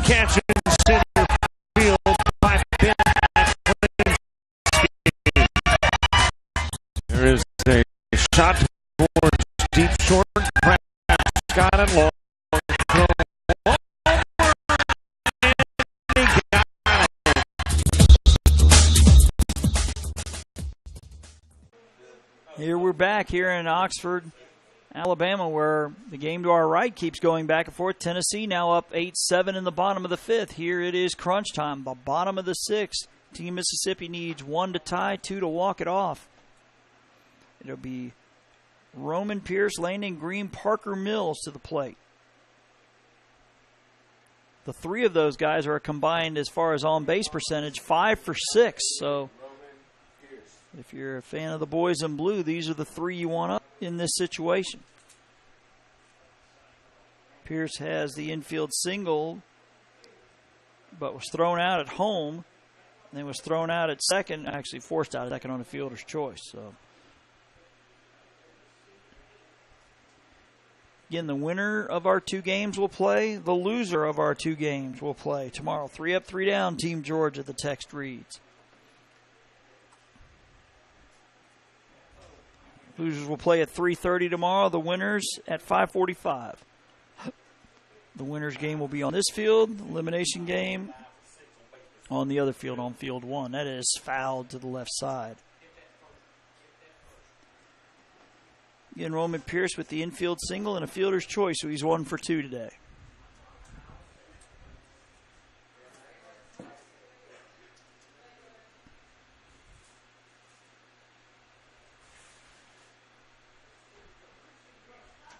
catch in center field by Ben McLean. There is a shot towards deep short. Kraft's got it long. Throw over, and he got it. Here we're back here in Oxford, Alabama, where the game to our right keeps going back and forth. Tennessee now up 8-7 in the bottom of the fifth. Here it is crunch time, the bottom of the sixth. Team Mississippi needs 1 to tie, 2 to walk it off. It'll be Roman Pierce, Landon Green, Parker Mills to the plate. The three of those guys are combined as far as on-base percentage, 5 for 6. So if you're a fan of the boys in blue, these are the three you want up in this situation. Pierce has the infield single, but was thrown out at home, and then was thrown out at second, actually forced out at second on a fielder's choice. So again, the winner of our two games will play. The loser of our two games will play tomorrow. 3 up, 3 down, Team Georgia, the text reads. Losers will play at 3:30 tomorrow. The winners at 5:45. The winners game will be on this field. Elimination game on the other field, on field 1. That is fouled to the left side. Again, Roman Pierce with the infield single and a fielder's choice, so he's 1 for 2 today.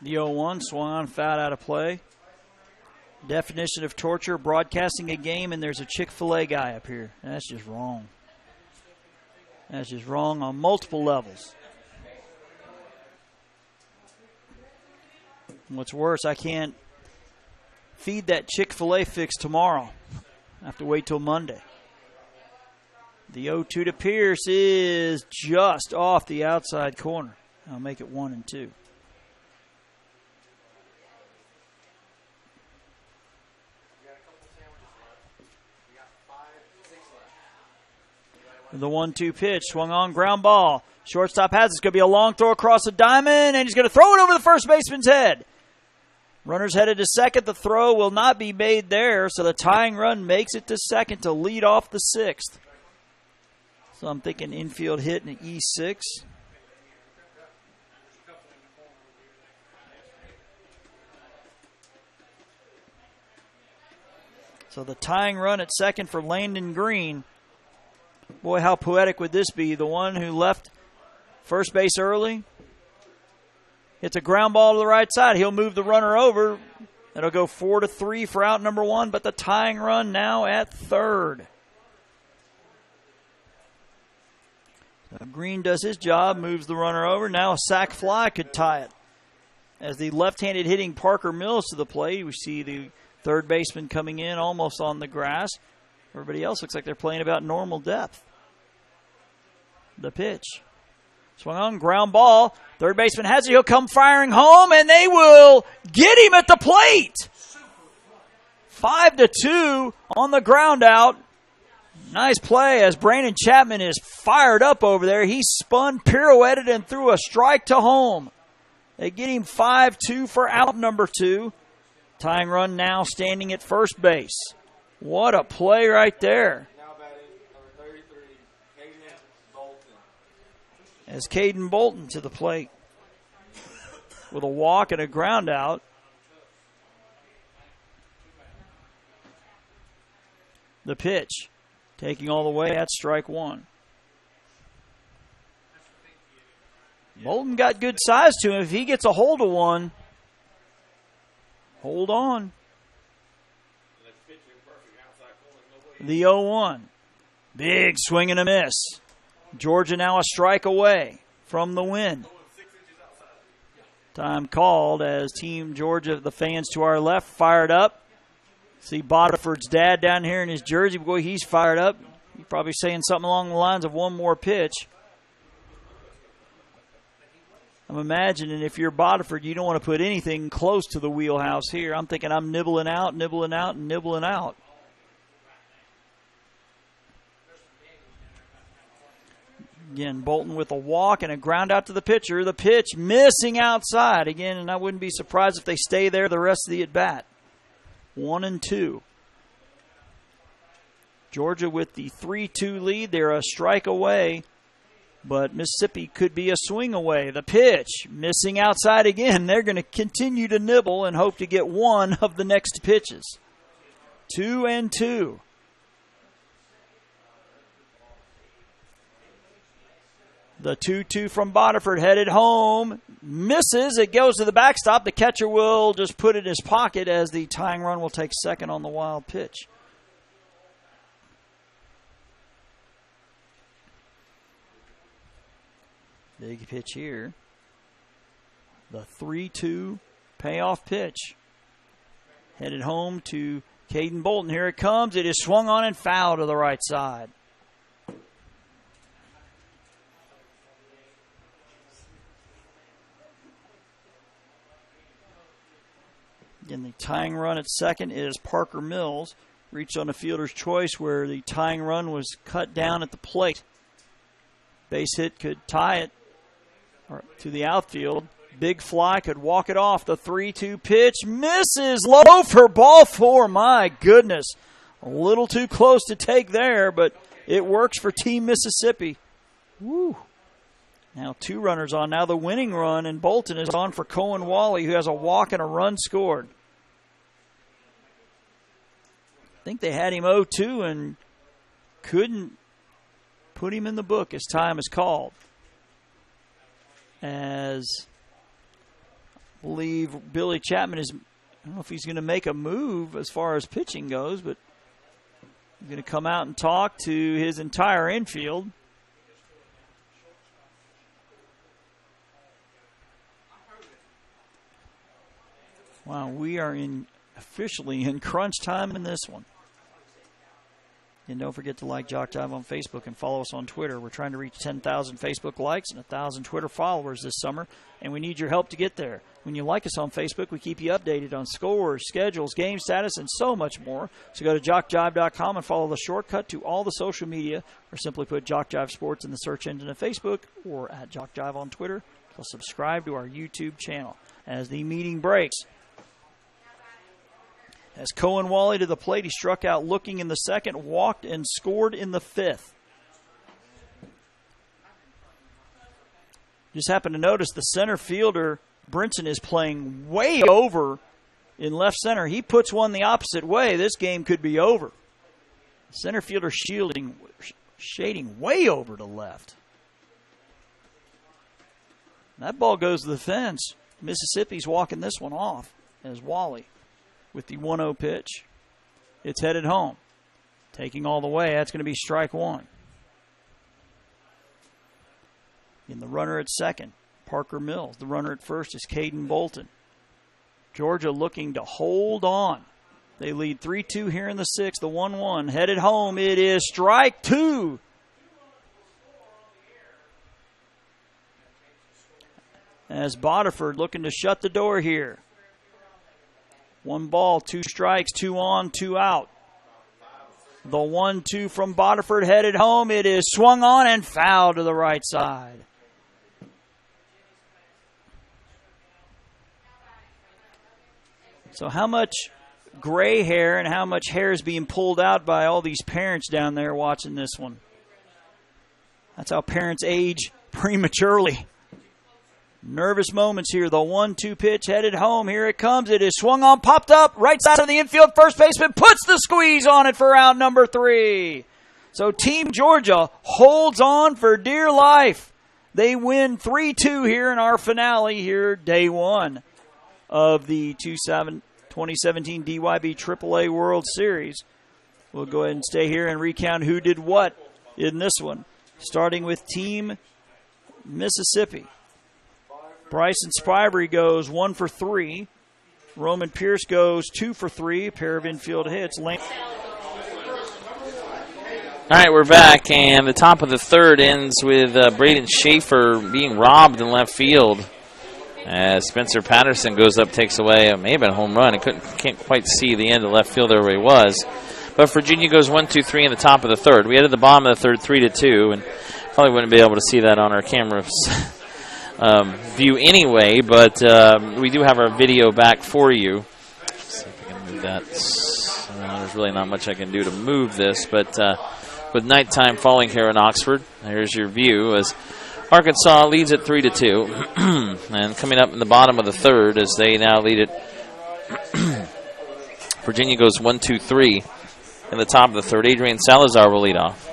The 0-1 swung on, fouled out of play. Definition of torture, broadcasting a game and there's a Chick-fil-A guy up here. That's just wrong. That's just wrong on multiple levels. And what's worse, I can't feed that Chick-fil-A fix tomorrow. I have to wait till Monday. The 0-2 to Pierce is just off the outside corner. I'll make it 1-2. The 1-2 pitch, swung on, ground ball. Shortstop has it. It's going to be a long throw across the diamond, and he's going to throw it over the first baseman's head. Runners headed to second. The throw will not be made there, so the tying run makes it to second to lead off the sixth. So I'm thinking infield hit in the E6. So the tying run at second for Landon Green. Boy, how poetic would this be? The one who left first base early hits a ground ball to the right side. He'll move the runner over. That'll go 4-3 for out number 1, but the tying run now at third. So Green does his job, moves the runner over. Now a sac fly could tie it. As the left-handed hitting Parker Mills to the plate, we see the third baseman coming in almost on the grass. Everybody else looks like they're playing about normal depth. The pitch. Swung on, ground ball. Third baseman has it. He'll come firing home, and they will get him at the plate. 5-2 on the ground out. Nice play as Brandon Chapman is fired up over there. He spun, pirouetted, and threw a strike to home. They get him 5-2 for out number 2. Tying run now standing at first base. What a play right there. Now batting number 33, Caden Bolton. As Caden Bolton to the plate with a walk and a ground out. The pitch taking all the way at strike 1. Bolton got good size to him. If he gets a hold of one, hold on. The 0-1. Big swing and a miss. Georgia now a strike away from the win. Time called as Team Georgia, the fans to our left, fired up. See Bodiford's dad down here in his jersey. Boy, he's fired up. He's probably saying something along the lines of one more pitch. I'm imagining if you're Botiford, you don't want to put anything close to the wheelhouse here. I'm thinking I'm nibbling out, nibbling out, and nibbling out. Again, Bolton with a walk and a ground out to the pitcher. The pitch missing outside. Again, and I wouldn't be surprised if they stay there the rest of the at-bat. 1-2. Georgia with the 3-2 lead. They're a strike away, but Mississippi could be a swing away. The pitch missing outside again. They're going to continue to nibble and hope to get one of the next pitches. 2-2. The 2-2 from Botiford headed home. Misses. It goes to the backstop. The catcher will just put it in his pocket as the tying run will take second on the wild pitch. Big pitch here. The 3-2 payoff pitch. Headed home to Caden Bolton. Here it comes. It is swung on and foul to the right side. Again, the tying run at second is Parker Mills. Reached on a fielder's choice where the tying run was cut down at the plate. Base hit could tie it to the outfield. Big fly could walk it off. The 3-2 pitch misses. Low for ball four. My goodness. A little too close to take there, but it works for Team Mississippi. Woo. Now 2 runners on. Now the winning run, and Bolton is on for Cohen Wally, who has a walk and a run scored. I think they had him 0-2 and couldn't put him in the book as time is called. As I believe Billy Chapman is, I don't know if he's going to make a move as far as pitching goes, but he's going to come out and talk to his entire infield. Wow, we are officially in crunch time in this one. And don't forget to like Jock Jive on Facebook and follow us on Twitter. We're trying to reach 10,000 Facebook likes and 1,000 Twitter followers this summer, and we need your help to get there. When you like us on Facebook, we keep you updated on scores, schedules, game status, and so much more. So go to jockjive.com and follow the shortcut to all the social media, or simply put Jock Jive Sports in the search engine of Facebook or at Jock Jive on Twitter. Plus subscribe to our YouTube channel. As the meeting breaks, as Cohen Wally to the plate, he struck out looking in the second, walked, and scored in the fifth. Just happened to notice the center fielder, Brinson, is playing way over in left center. He puts one the opposite way. This game could be over. Center fielder shading way over to left. That ball goes to the fence. Mississippi's walking this one off as Wally with the 1-0 pitch. It's headed home. Taking all the way. That's going to be strike one. In the runner at second, Parker Mills. The runner at first is Caden Bolton. Georgia looking to hold on. They lead 3-2 here in the sixth. The 1-1 headed home. It is strike two. As Botiford looking to shut the door here. 1 ball, 2 strikes, 2 on, 2 out. The 1-2 from Botiford headed home. It is swung on and foul to the right side. So how much gray hair and how much hair is being pulled out by all these parents down there watching this one? That's how parents age prematurely. Nervous moments here. The 1-2 pitch headed home. Here it comes. It is swung on, popped up. Right side of the infield. First baseman puts the squeeze on it for out number 3. So Team Georgia holds on for dear life. They win 3-2 here in our finale here, day 1 of the 2017 DYB AAA World Series. We'll go ahead and stay here and recount who did what in this one. Starting with Team Mississippi. Bryson Spivey goes 1 for 3. Roman Pierce goes 2 for 3. A pair of infield hits. All right, we're back, and the top of the third ends with Braden Schaefer being robbed in left field. As Spencer Patterson goes up, takes away, it may have been a home run. I can't quite see the end of left field there where he was. But Virginia goes 1-2-3 in the top of the third. We headed the bottom of the third 3-2, and probably wouldn't be able to see that on our camera view anyway, but we do have our video back for you. Let's see if I can move that. There's really not much I can do to move this, but with nighttime falling here in Oxford, here's your view as Arkansas leads at 3-2, and coming up in the bottom of the third as they now lead it. Virginia goes 1-2-3 in the top of the third. Adrian Salazar will lead off.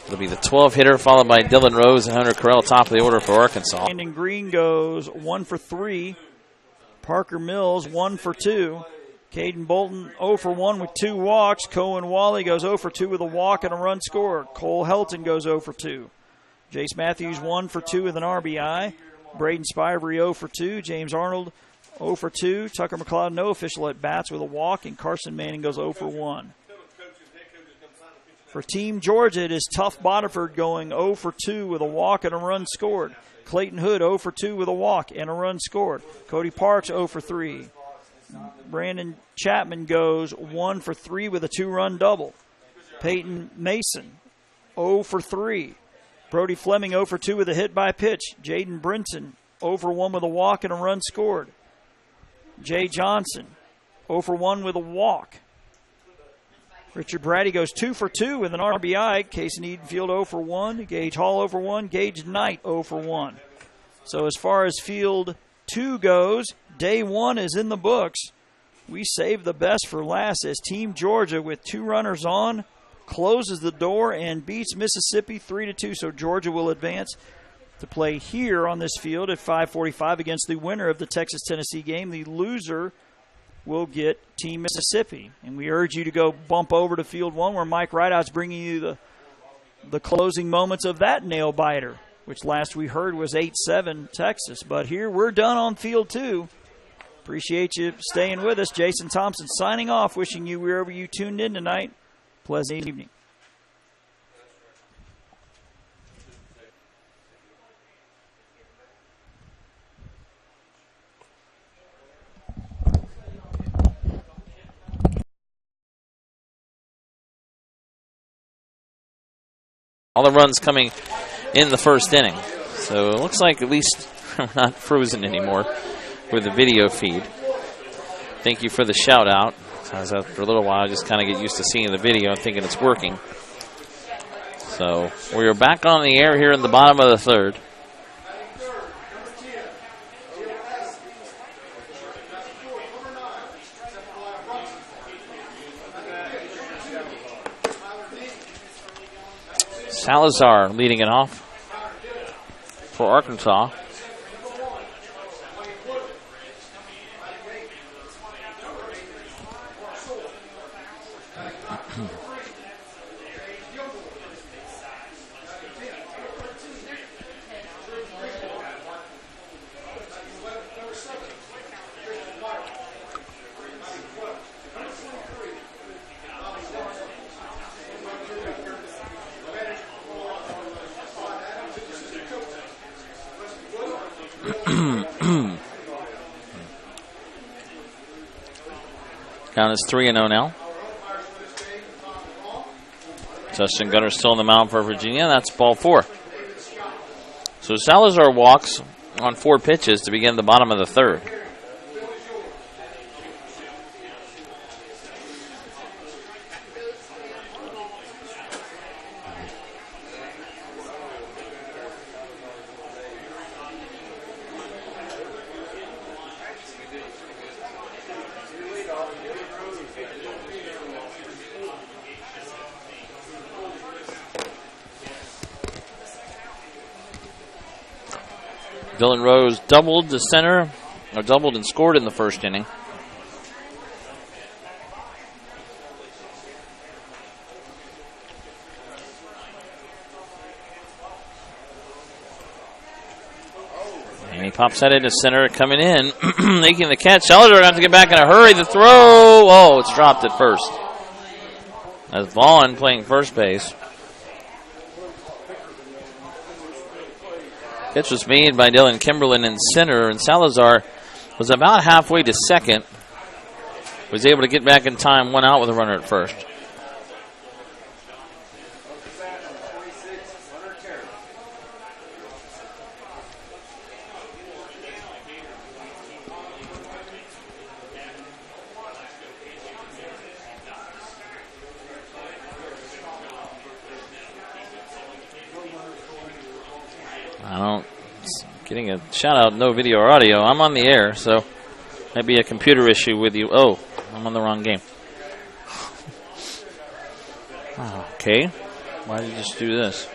It'll be the 12 hitter followed by Dylan Rose and Hunter Correll, top of the order for Arkansas. Brandon Green goes 1 for 3. Parker Mills 1 for 2. Caden Bolton 0 for 1 with 2 walks. Cohen Wally goes 0 for 2 with a walk and a run scored. Cole Helton goes 0 for 2. Jace Matthews 1 for 2 with an RBI. Braden Spivery 0 for 2. James Arnold 0 for 2. Tucker McLeod no official at bats with a walk, and Carson Manning goes 0 for 1. For Team Georgia, it is Tuff Bodiford going 0 for 2 with a walk and a run scored. Clayton Hood 0 for 2 with a walk and a run scored. Cody Parks 0 for 3. Brandon Chapman goes 1 for 3 with a 2-run double. Peyton Mason 0 for 3. Brody Fleming 0 for 2 with a hit by pitch. Jaden Brinson 0 for 1 with a walk and a run scored. Jay Johnson 0 for 1 with a walk. Richard Brady goes 2 for 2 with an RBI. Casey Edenfield 0 for 1. Gage Hall 0 for 1. Gage Knight 0 for 1. So as far as field 2 goes, day 1 is in the books. We saved the best for last as Team Georgia, with 2 runners on, closes the door and beats Mississippi 3-2. So Georgia will advance to play here on this field at 5:45 against the winner of the Texas-Tennessee game. The loser will get Team Mississippi. And we urge you to go bump over to field 1 where Mike Rideout's bringing you the closing moments of that nail-biter, which last we heard was 8-7 Texas. But here we're done on field 2. Appreciate you staying with us. Jason Thompson signing off, wishing you wherever you tuned in tonight, pleasant evening. All the runs coming in the first inning. So it looks like at least we're not frozen anymore with the video feed. Thank you for the shout out. After a little while, I just kind of get used to seeing the video and thinking it's working. So we are back on the air here in the bottom of the third. Salazar leading it off for Arkansas. Count is 3-0 now. Justin Gunner still on the mound for Virginia. That's ball 4. So Salazar walks on 4 pitches to begin the bottom of the third. Dylan Rose doubled to center, or doubled and scored in the first inning. And he pops that into center, coming in, making the catch. Salazar going to have to get back in a hurry. The throw, oh, it's dropped at first. As Vaughn playing first base. Catch was made by Dylan Kimberlin in center, and Salazar was about halfway to second. Was able to get back in time, one out with a runner at first. Getting a shout out, no video or audio. I'm on the air, so might be a computer issue with you. Oh, I'm on the wrong game. Okay. Why did you just do this?